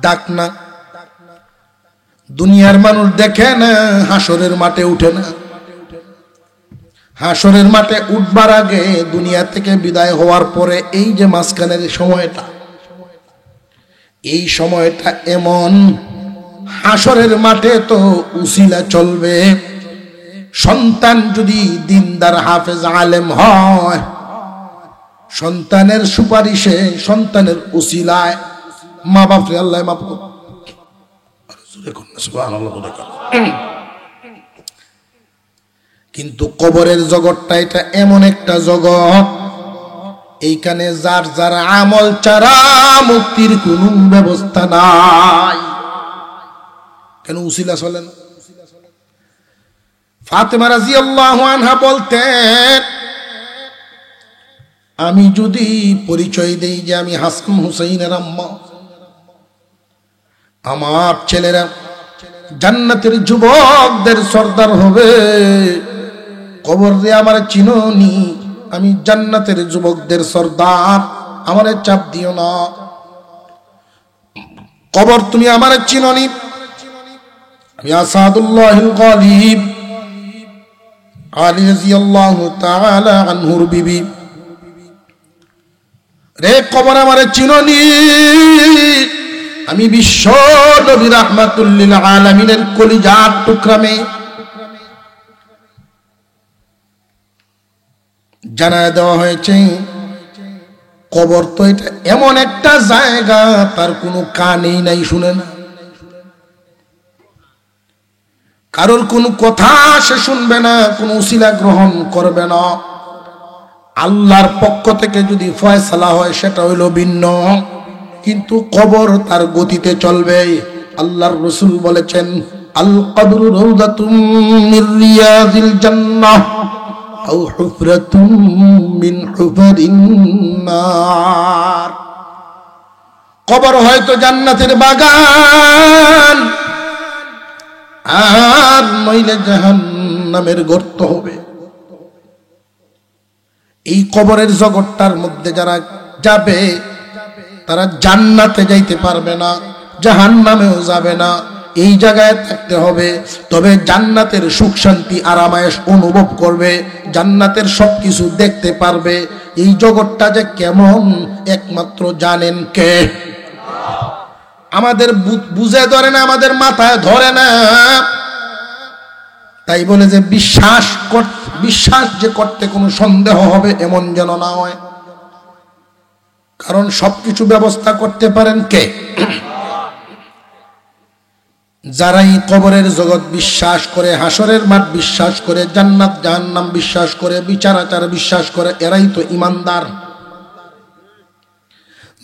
ডাকনা। দুনিয়ার মানুষ দেখে না, হাসরের মাঠে উঠে না। হাসরের মাঠে উঠবার আগে, দুনিয়া থেকে বিদায় হওয়ার পরে এই যে মাঝখানের সময়টা, এই সময়টা এমন, হাসরের মাঠে তো উসিলা চলবে। সন্তান যদি দিনদার হাফেজ আলেম হয়, সন্তানের সুপারিশে, সন্তানের উসিলায় মা বাপ রে আল্লাহ মাফ করুন, কিন্তু কবরের জগৎটা এটা এমন একটা জগৎ, এইখানে যার যার আমল ছাড়া মুক্তির কোন ব্যবস্থা নাই। কেন উসিলা চলে না? ফাতেমা রাদিয়াল্লাহু আনহা বলতেন, আমি যদি পরিচয় দেই যে আমি হাসান হুসাইনের আম্মা, আমার ছেলেরা জান্নাতের যুবকদের সর্দার হবে, কবর দিয়ে আমার চিনোনি, আমি জান্নাতের যুবকদের সর্দার, আমারে চাপ দিও না। কবর তুমি আমার চিনোনি, আমি আসাদুল্লাহিল গালিব আলী রাদিয়াল্লাহু তাআলা আনহুর বিবি রে, কবর আমারে চিনোনি, আমি বিশ্ব নবী রাহমাতুল লিল আলামিনের কলিজার টুকরা মেয়ে। জানায় দেওয়া হয়েছে কবর তো এটা এমন একটা জায়গা, তার কোনো কানেই নাই, শুনে না, কারোর কোনো কথা সে শুনবে না, কোনো উসিলা গ্রহণ করবে না। আল্লাহর পক্ষ থেকে যদি ফয়সালা হয় সেটা হইল ভিন্ন, কিন্তু কবর তার গতিতে চলবে। আল্লাহর রাসূল বলেছেন, আল কবরু রাউদাতুম মির রিয়াজিল জান্নাহ আও হুফরাতুম মিন হুফারিন নার। কবর হয়তো জান্নাতের বাগান, আর নইলে জাহান্নামের গর্ত হবে। এই কবরের জগৎটার মধ্যে যারা যাবে, তারা জান্নাতে যাইতে পারবে না, জাহান্নামেও যাবে না, এই জায়গায় থাকতে হবে। তবে জান্নাতের সুখ শান্তি আরামায়েশ অনুভব করবে, জান্নাতের সবকিছু দেখতে পারবে। এই জগৎটা যে কেমন একমাত্র জানেন কে? আমাদের বুঝে ধরে না, আমাদের মাথায় ধরে না। তাই বলে যে বিশ্বাস যে করতে কোনো সন্দেহ হবে এমন যেন না হয়, কারণ সবকিছু ব্যবস্থা করতে পারেন কে? যারা এই কবরের জগৎ বিশ্বাস করে, হাসরের মাঠ বিশ্বাস করে, জান্নাত জাহান্নাম বিশ্বাস করে, বিচার আচার বিশ্বাস করে, এরাই তো ইমানদার।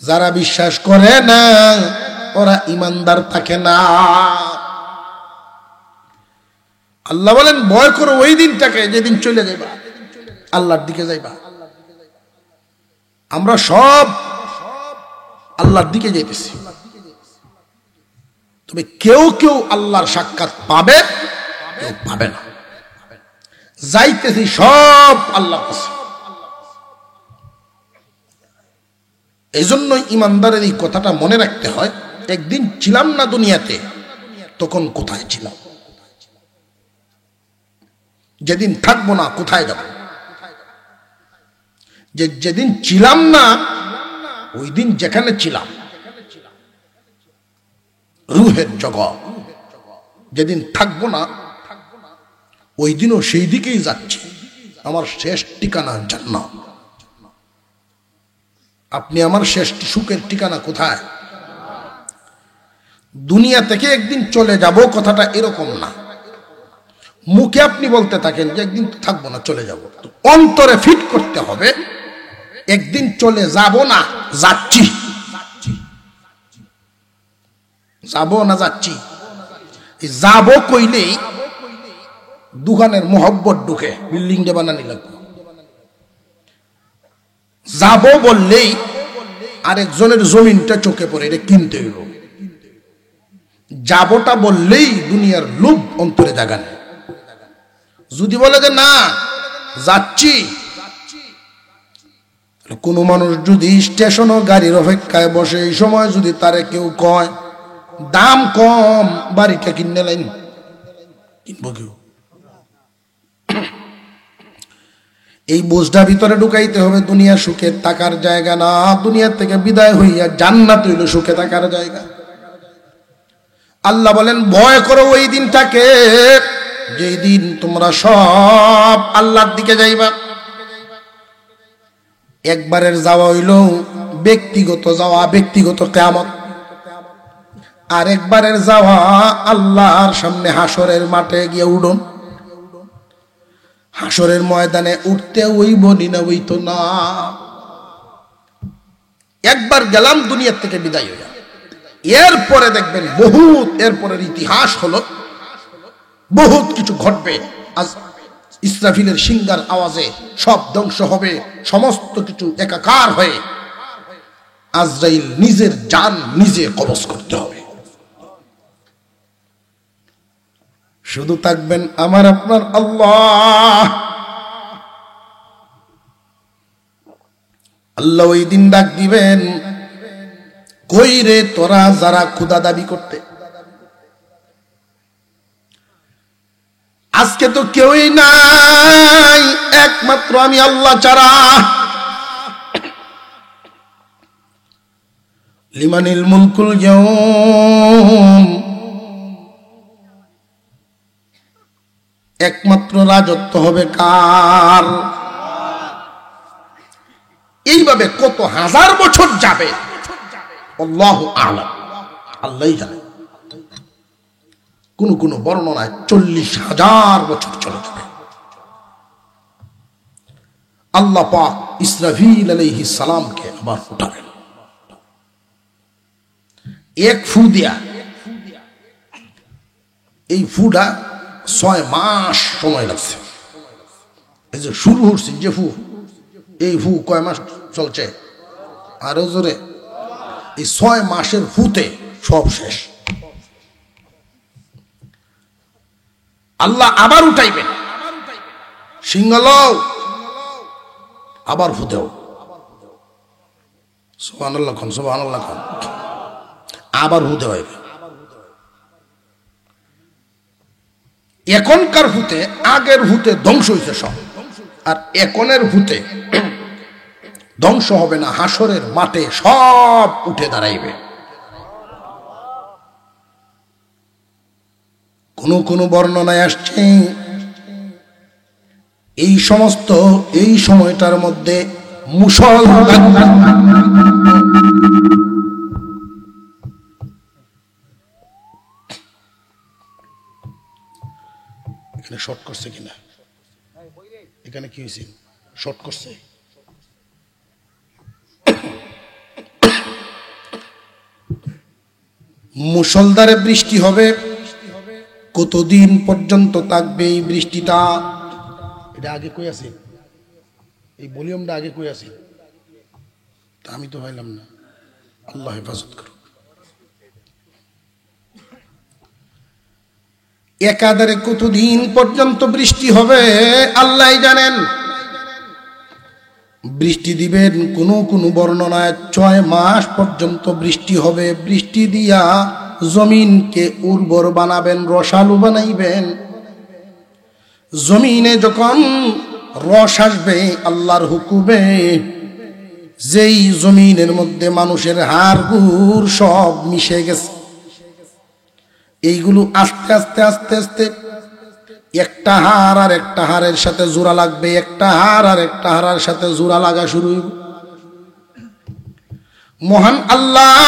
যারা বিশ্বাস করে না, ওরা ইমানদার থাকে না। আল্লাহ বলেন, ভয় করো ওই দিনটাকে যেদিন চলে যাইবা, আল্লাহর দিকে যাইবা। আমরা সব আল্লাহর দিকে যাইতেছি, তবে কেউ কেউ আল্লাহর সাক্ষাৎ পাবে, কেউ পাবে না। যাইতেছি সব আল্লাহর কাছে। এই জন্যই ইমানদারের এই কথাটা মনে রাখতে হয়, একদিন ছিলাম না দুনিয়াতে, তখন কোথায় ছিলাম? যেদিন থাকবো না কোথায় যাব? যেদিন ছিলাম না, ওই দিন যেখানে ছিলাম, রুহের জগৎ। যেদিন থাকবো না, ওই দিনও সেই দিকেই যাচ্ছি, আমার শেষ ঠিকানা জান্নাত। আপনি আমার শেষ সুখের ঠিকানা কোথায়? দুনিয়া থেকে একদিন চলে যাব, কথাটা এরকম না। মুখে আপনি বলতে থাকেন যে একদিন তো থাকবো না, চলে যাব, অন্তরে ফিট করতে হবে একদিন চলে যাব না, যাচ্ছি। যাব না যাচ্ছি, যাব কইলেই দোকানের মোহব্বত ঢুকে বিল্ডিংটা বানানি লাগবে। যাব বললেই আরেকজনের জমিনটা চোখে পড়ে, এটা কিনতে হইব। যাবটা বললেই দুনিয়ার লোভ অন্তরে জাগা নেই। যদি বলে যে না যাচ্ছি, কোন মানুষ যদি স্টেশন ও গাড়ির অপেক্ষায় বসে, এই সময় যদি তারে কেউ কয় দাম কম, বাড়িটা কিনে লাইন, কিনবো কেউ? এই বোঝটা ভিতরে ঢুকাইতে হবে। দুনিয়া সুখে থাকার জায়গা না, দুনিয়া থেকে বিদায় হইয়া জান্নাত হইল সুখে থাকার জায়গা। আল্লাহ বলেন ভয় করো ওই দিনটাকে, যেই দিন তোমরা সব আল্লাহর দিকে যাইবা। একবারের যাওয়া হইল ব্যক্তিগত যাওয়া, ব্যক্তিগত কিয়ামত। আর একবারের যাওয়া আল্লাহর সামনে হাসরের মাঠে গিয়ে উঠুন। হাসরের ময়দানে উঠতে হইব না হইতো না। একবার গেলাম দুনিয়া থেকে বিদায় হইয়া, এরপরে দেখবেন বহুত, এরপরের ইতিহাস হলো বহুত কিছু ঘটবে। আজ ইসরাফিলের সিংহার আওয়াজে সব ধ্বংস হবে, সমস্ত কিছু একাকার হয়ে আজরাইল নিজের জান নিজে কবজ করতে হবে। শুধু থাকবেন আমার আপনার আল্লাহ। আল্লাহ ওই দিন ডাক দিবেন, কই রে তোরা যারা খোদা দাবি করতে, আজকে তো কেউই নাই একমাত্র আমি আল্লাহ ছাড়া। লিমানিল মুলকুল ইয়াউম, একমাত্র রাজত্ব হবে কার? এইভাবে কত হাজার বছর যাবে আল্লাহু আ'লাম, আল্লাহই জানে। কোন কোন বর্ণনায় 40,000 বছর চলে যাবে। আল্লাহ পাক ইসরাফিল আলাইহিস সালামকে আবার উঠাবেন এক ফু দিয়া। এই ফুটা 6 মাস সময় লাগছে। এই যে শুরু হচ্ছে যে ফু, এই ফু কয় মাস চলছে? আরো জোরে, এই 6 মাসের ফুতে সব শেষ। আল্লাহ আবার উঠাইবেন, সিংহল আবার ফুতেও, সুবহানাল্লাহ খান, সুবহানাল্লাহ খান, আবার ফুতে হইবে। এখনকার ভূতে আগের ভূতে ধ্বংস হয়েছে সব, আর এখনের ভূতে ধ্বংস হবে না, হাসরের মাঠে সব উঠে দাঁড়াইবে। কোন কোন বর্ণনায় আসছে এই সমস্ত এই সময়টার মধ্যে এখানে শর্ট করছে কিনা, এখানে কি হয়েছে শর্ট করছে? মুষলধারে বৃষ্টি হবে। কতদিন পর্যন্ত থাকবে এই বৃষ্টিটা? এটা আগে কই আছে, এই ভলিউমটা আগে কই আছে? তা আমি তো পাইলাম না। আল্লাহ হেফাজত করুক। একাধারে কতদিন পর্যন্ত বৃষ্টি হবে আল্লাহ জানেন। বৃষ্টি দিবেন কোন কোন বর্ণনায় 6 মাস পর্যন্ত বৃষ্টি হবে। বৃষ্টি দিয়া জমিনকে উর্বর বানাবেন, রসালু বানাইবেন। জমিনে যখন রস আসবে আল্লাহর হুকুমে, যেই জমিনের মধ্যে মানুষের হাড় গুড় সব মিশে গেছে, এইগুলো আস্তে আস্তে আস্তে আস্তে একটা হাড় আর একটা হাড়ের সাথে জোড়া লাগবে, একটা হাড় আর একটা হাড়ের সাথে জোড়া লাগা শুরু হইব। মহান আল্লাহ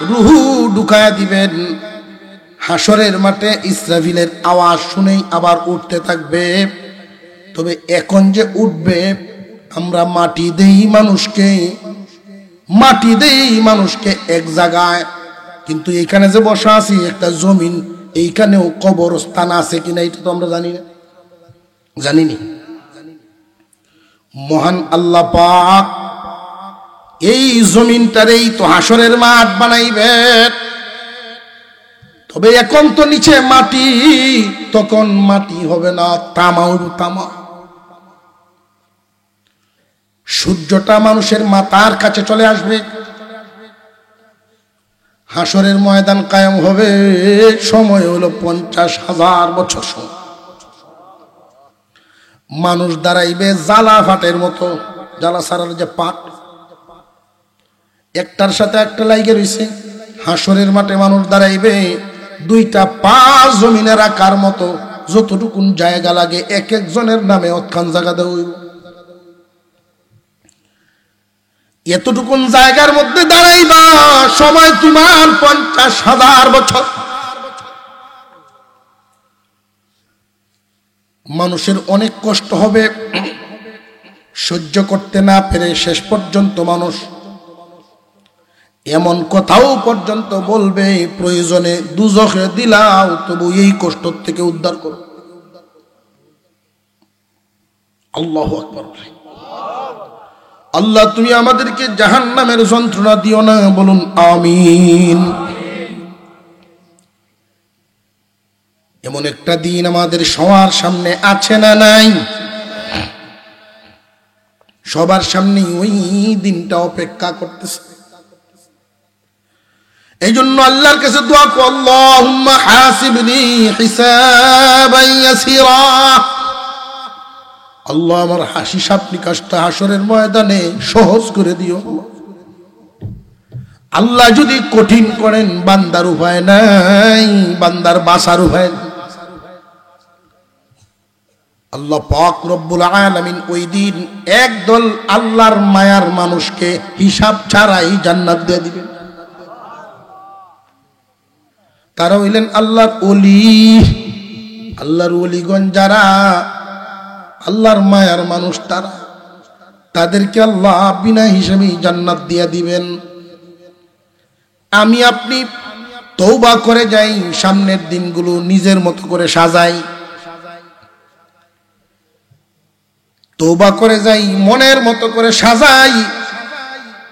রুহু ঢুকায়া দিবেন। হাসরের মাঠে ইসরাফিলের আওয়াজ শুনেই আবার উঠতে থাকবে। তবে এখন যে উঠবে, আমরা মাটি দেই মানুষকে এক জায়গায়, কিন্তু এখানে যে বসা আছি একটা জমিন, এইখানেও কবরস্থান আছে কিনা এটা তো আমরা জানিনি। মহান আল্লাহ পাক এই জমিনটারেই তো হাসরের মাঠ বানাইবে। তবে এখন তো নিচে মাটি, তখন মাটি হবে না, তামা। সূর্যটা মানুষের মাথার কাছে চলে আসবে। হাসরের ময়দান কায়েম হবে, সময় হলো 50,000 বছর। মানুষ দাঁড়াইবে জ্বালা ফাটের মতো, জ্বালা সারার যে পাট, একটার সাথে একটা লাইগে রইছে। হাসরের মাঠে মানুষ দাঁড়াইবে দুইটা পা জমিনে রাখার মতো, যতটুকুন জায়গা লাগে এক একজনের নামে অতখান জায়গা দেওয়া হইব। এতটুকুন জায়গার মধ্যে দাঁড়াইবা, সময় তোমার 50,000 বছর। মানুষের অনেক কষ্ট হবে, সহ্য করতে না পেরে শেষ পর্যন্ত মানুষ এমন কথাও পর্যন্ত বলবে, প্রয়োজনে দুজখে দিলাও তবু এই কষ্ট থেকে উদ্ধার করো। আল্লাহু আকবার। আল্লাহ তুমি আমাদেরকে জাহান্নামের যন্ত্রণা দিও না, বলুন আমিন। এমন একটা দিন আমাদের সবার সামনে আছে না নাই? সবার সামনে ওই দিনটা অপেক্ষা করতেছে। এই জন্য আল্লাহর কাছে দোয়া করো, আল্লাহুম্মা হাসিবনি হিসাবান ইয়াসিরা। আল্লাহ আমার হিসাব নিকাশটা হাসরের ময়দানে সহজ করে দিও। আল্লাহ যদি কঠিন করেন, বান্দার উপায় নাই, বান্দার বাঁচার উপায় নাই। আল্লাহ পাক রব্বুল আলামিন ওই দিন একদল আল্লাহর মায়ার মানুষকে হিসাব ছাড়াই জান্নাত দিয়ে দিবেন। তারা হইলেন আল্লাহর ওলি। আল্লাহর ওলিগণ যারা আল্লাহর মায়ার মানুষ, তাদেরকে আল্লাহ বিনা হিসেবে জান্নাত দিয়ে দিবেন। আমি আপনি তওবা করে যাই, সামনের দিনগুলো নিজের মতো করে সাজাই, তওবা করে যাই, মনের মতো করে সাজাই,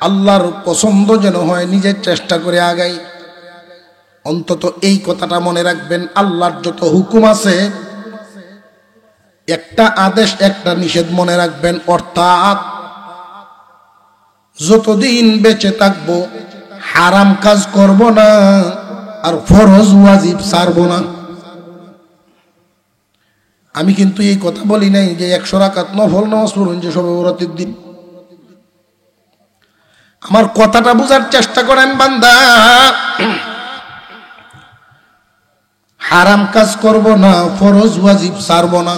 আল্লাহর পছন্দ যেন হয়, নিজের চেষ্টা করে আগাই। অন্তত এই কথাটা মনে রাখবেন, আল্লাহর যত হুকুম আছে একটা আদেশ একটা নিষেধ মনে রাখবেন। অর্থাৎ যতদিন বেঁচে থাকবো হারাম কাজ করব না, আর ফরজ ওয়াজিব ছাড়বো না। আমি কিন্তু এই কথা বলি নাই যে 100 রাকাত নফল নামাজ পড়ুন যে শবে বরাতের দিন। আমার কথাটা বুঝার চেষ্টা করেন বান্দা। হারাম কাজ করব না, ফরজ ওয়াজিব ছাড়বো না।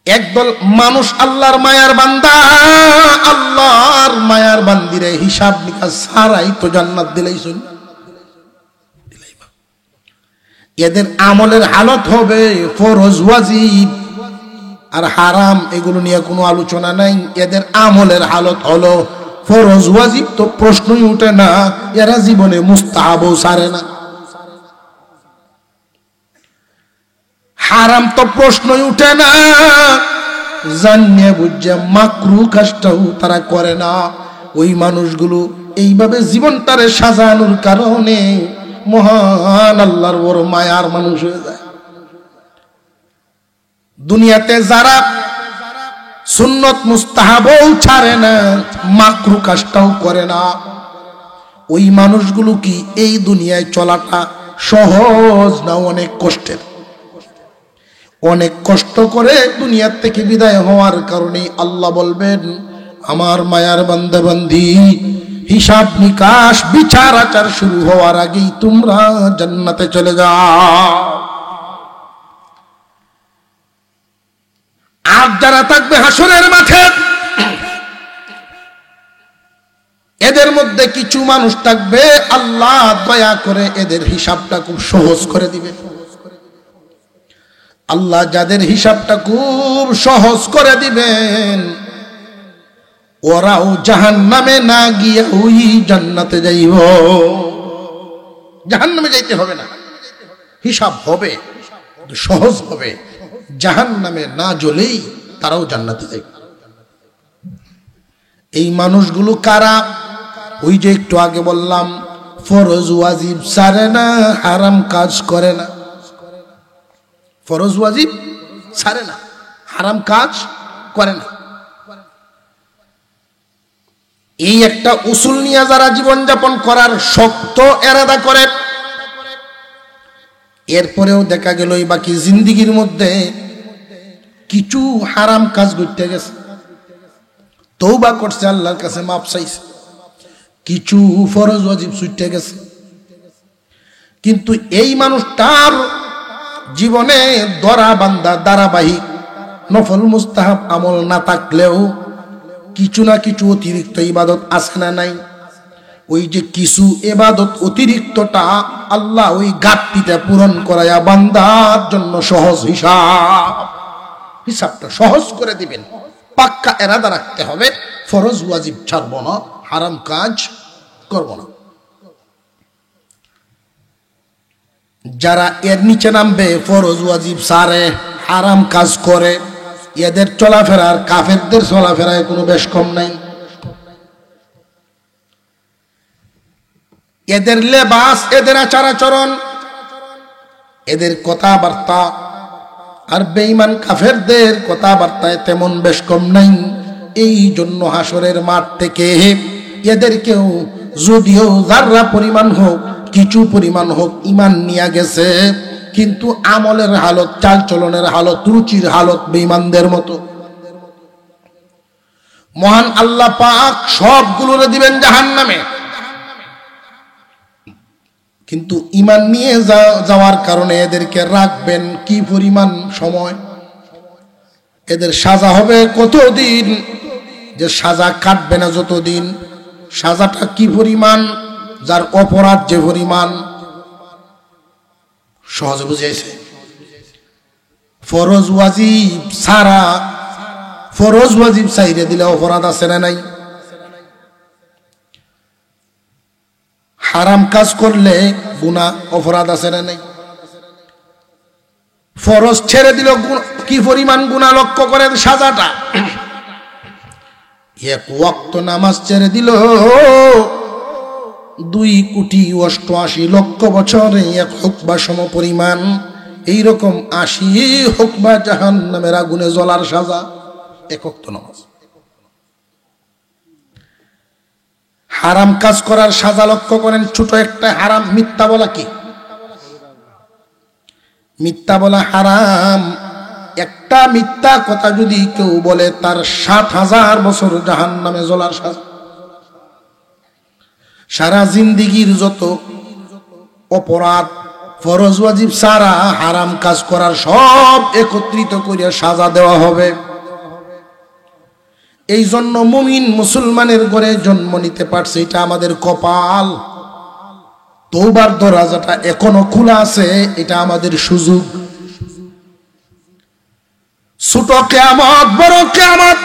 একদল মানুষ আল্লাহর মায়ার বান্দা, আল্লাহর মায়ার বান্দিরে হিসাব নিকাশ ছাড়াই তো জান্নাত দিলাইছেন। এদের আমলের হালত হবে ফরজ ওয়াজিব আর হারাম, এগুলো নিয়ে কোনো আলোচনা নাই। এদের আমলের হালত হলো ফরজ ওয়াজিব তো প্রশ্নই উঠে না, এরা জীবনে মুস্তাহাবও ছাড়ে না। হারাম তো প্রশ্নই উঠে না, জানিয়ে বুঝে মাকরু কাজটাও তারা করে না। ওই মানুষগুলো এইভাবে জীবনটারে সাজানোর কারণে মহান আল্লাহর বড় মায়ার মানুষ হয়ে যায়। দুনিয়াতে যারা সুন্নত মুস্তাহাবও ছাড়ে না, মাকরু কাজটাও করে না, ওই মানুষগুলো কি এই দুনিয়ায় চলাটা সহজ না অনেক কষ্টের? অনেক কষ্ট করে দুনিয়ার থেকে বিদায় হওয়ার কারণে আল্লাহ বলবেন, আমার মায়ার বান্দা বান্দি, হিসাব নিকাশ বিচার আচার শুরু হওয়ার আগেই তোমরা জান্নাতে চলে যাও। আর যারা থাকবে হাসরের মাঠে, এদের মধ্যে কিছু মানুষ থাকবে আল্লাহ দয়া করে এদের হিসাবটা খুব সহজ করে দিবে। আল্লাহ যাদের হিসাবটা খুব সহজ করে দিবেন, ওরাও জাহান্নামে না গিয়ে ওই জান্নাতে যাইব। জাহান্নামে যাইতে হবে না, হিসাব হবে, সহজ হবে। জাহান্নামে না জ্বলেই তারাও জান্নাতে যাইবে। এই মানুষগুলো কারা? ওই যে একটু আগে বললাম, ফরজ ওয়াজিব ছাড়ে না, হারাম কাজ করে না। ফরজ ওয়াজিব ছাড়ে না, হারাম কাজ করে না। এই একটা উসুল নিয়ে যারা জীবনযাপন করার শক্ত এরাদা করে, এরপরেও দেখা গেল এই বাকি জিন্দিগির মধ্যে কিছু হারাম কাজ করতে গেছে, তওবা করছে, আল্লাহর কাছে মাপ চাইছে, কিছু ফরজ ওয়াজিব ছুটে গেছে। কিন্তু এই মানুষটার জীবনে দরা বান্দা ধারাবাহিক নফল মুস্তাহাব আমল না থাকলেও কিছু না কিছু অতিরিক্ত ইবাদত আছে না নাই? ওই যে কিছু ইবাদত অতিরিক্তটা আল্লাহ ওই ঘাটতিটা পূরণ করায়া বান্দার জন্য সহজ হিসাবটা সহজ করে দিবেন। পাক্কা এরাদা রাখতে হবে, ফরজ ওয়াজিব ছাড়বো না, হারাম কাজ করব না। যারা এর নিচে নামবে, ফরজ ওয়াজিব ছাড়ে, হারাম কাজ করে, এদের চলাফেরার কাফেরদের চলাফেরায় কোনো বেশ কম নাই। এদের লেবাস, এদের আচার আচরণ, এদের কথাবার্তা আর বেঈমান কাফেরদের কথাবার্তায় তেমন বেশ কম নাই। এই জন্য হাসরের মাঠ থেকে এদেরকেও যদিও যাররা পরিমাণ হোক, কিছু পরিমাণ হোক ইমান নিয়ে গেছে, কিন্তু আমলের হালত, চাল চলনের হালত, রুচির হালত বেঈমানদের মতো। মহান আল্লাহ পাক সবগুলোরে দিবেন জাহান্নামে, কিন্তু ইমান নিয়ে যাওয়ার কারণে এদেরকে রাখবেন কি পরিমাণ সময়। এদের সাজা হবে কতদিন, যে সাজা কাটবে না যতদিন, সাজাটা কি পরিমাণ, যার অপরাধ যে পরিমাণ। সহজে বুঝিয়েছে? ফরজ ওয়াজিব ছাড়া, ফরজ ওয়াজিব চাইরে দিলে অপরাধ আছে না নাই? হারাম কাজ করলে গুনাহ অপরাধ আছে না নাই? ফরজ ছেড়ে দিল কি পরিমাণ গুনাহ লক্ষ্য করেন সাজাটা। এক ওয়াক্ত নামাজ ছেড়ে দিল 2,88,00,000 বছরে এক হুকবা সম পরিমাণ, এইরকম 80 হুকবা জাহান্নামের আগুনে জ্বলার সাজা এক ওয়াক্ত নামাজ। হারাম কাজ করার সাজা লক্ষ্য করেন, ছোট একটা হারাম, মিথ্যা বলা। কি মিথ্যা বলা হারাম? একটা মিথ্যা কথা যদি কেউ বলে তার 7,000 বছর জাহান্নামে জ্বলার সাজা। সারা জিন্দিগির যত অপরাধ, ফরজ ওয়াজিব সারা হারাম কাজ করার সব একত্রিত করে সাজা দেওয়া হবে। এই জন্য মুমিন মুসলমানের ঘরে জন্ম নিতে পারছে, এটা আমাদের কপাল। তওবার দরজাটা এখনো খোলা আছে, এটা আমাদের সুযোগ। ছোট কিয়ামত, বড় কিয়ামত,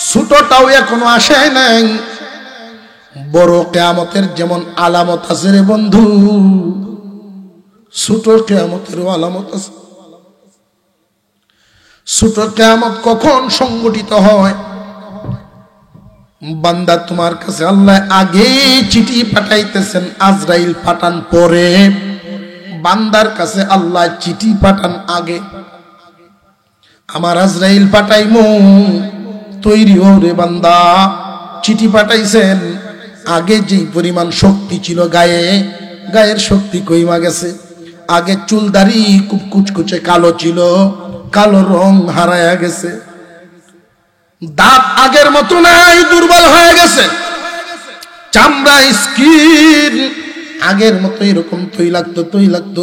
ছোটটাও এখনো আসে নাই। বড় কিয়ামতের যেমন আলামত আছে রে বন্ধু, ছোট কিয়ামতেরও আলামত আছে। ছোট কিয়ামত কখন সংগঠিত হয়? বান্দা তোমার কাছে আল্লাহ আগে চিঠি পাঠাইতেছেন, আজরাইল পাঠান পরে, বান্দার কাছে আল্লাহ চিঠি পাঠান আগে। আমার আজরাইল পাঠাইমু, তৈরি হও রে বান্দা। চিঠি পাঠাইছেন, আগে যেই পরিমাণ শক্তি ছিল গায়ে, গায়ের শক্তি কইমা গেছে। আগে চুল দাড়ি খুব কুচকুচে কালো ছিল, কালো রং হারায়া গেছে। দাঁত আগের মতো নাই, দুর্বল হয়ে গেছে। চামড়া, স্কিন আগের মতো এরকম তৈলাক্ত,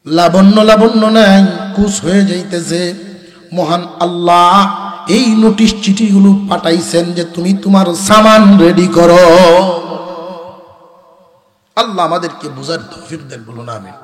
লাবণ্য নাই, কুচ হয়ে যাইতেছে। মহান আল্লাহ এই নোটিশ চিঠিগুলো পাঠাইছেন যে তুমি তোমার সামান রেডি করো। আল্লাহ আমাদেরকে বুঝার তৌফিক দেন, বলুন আমিন।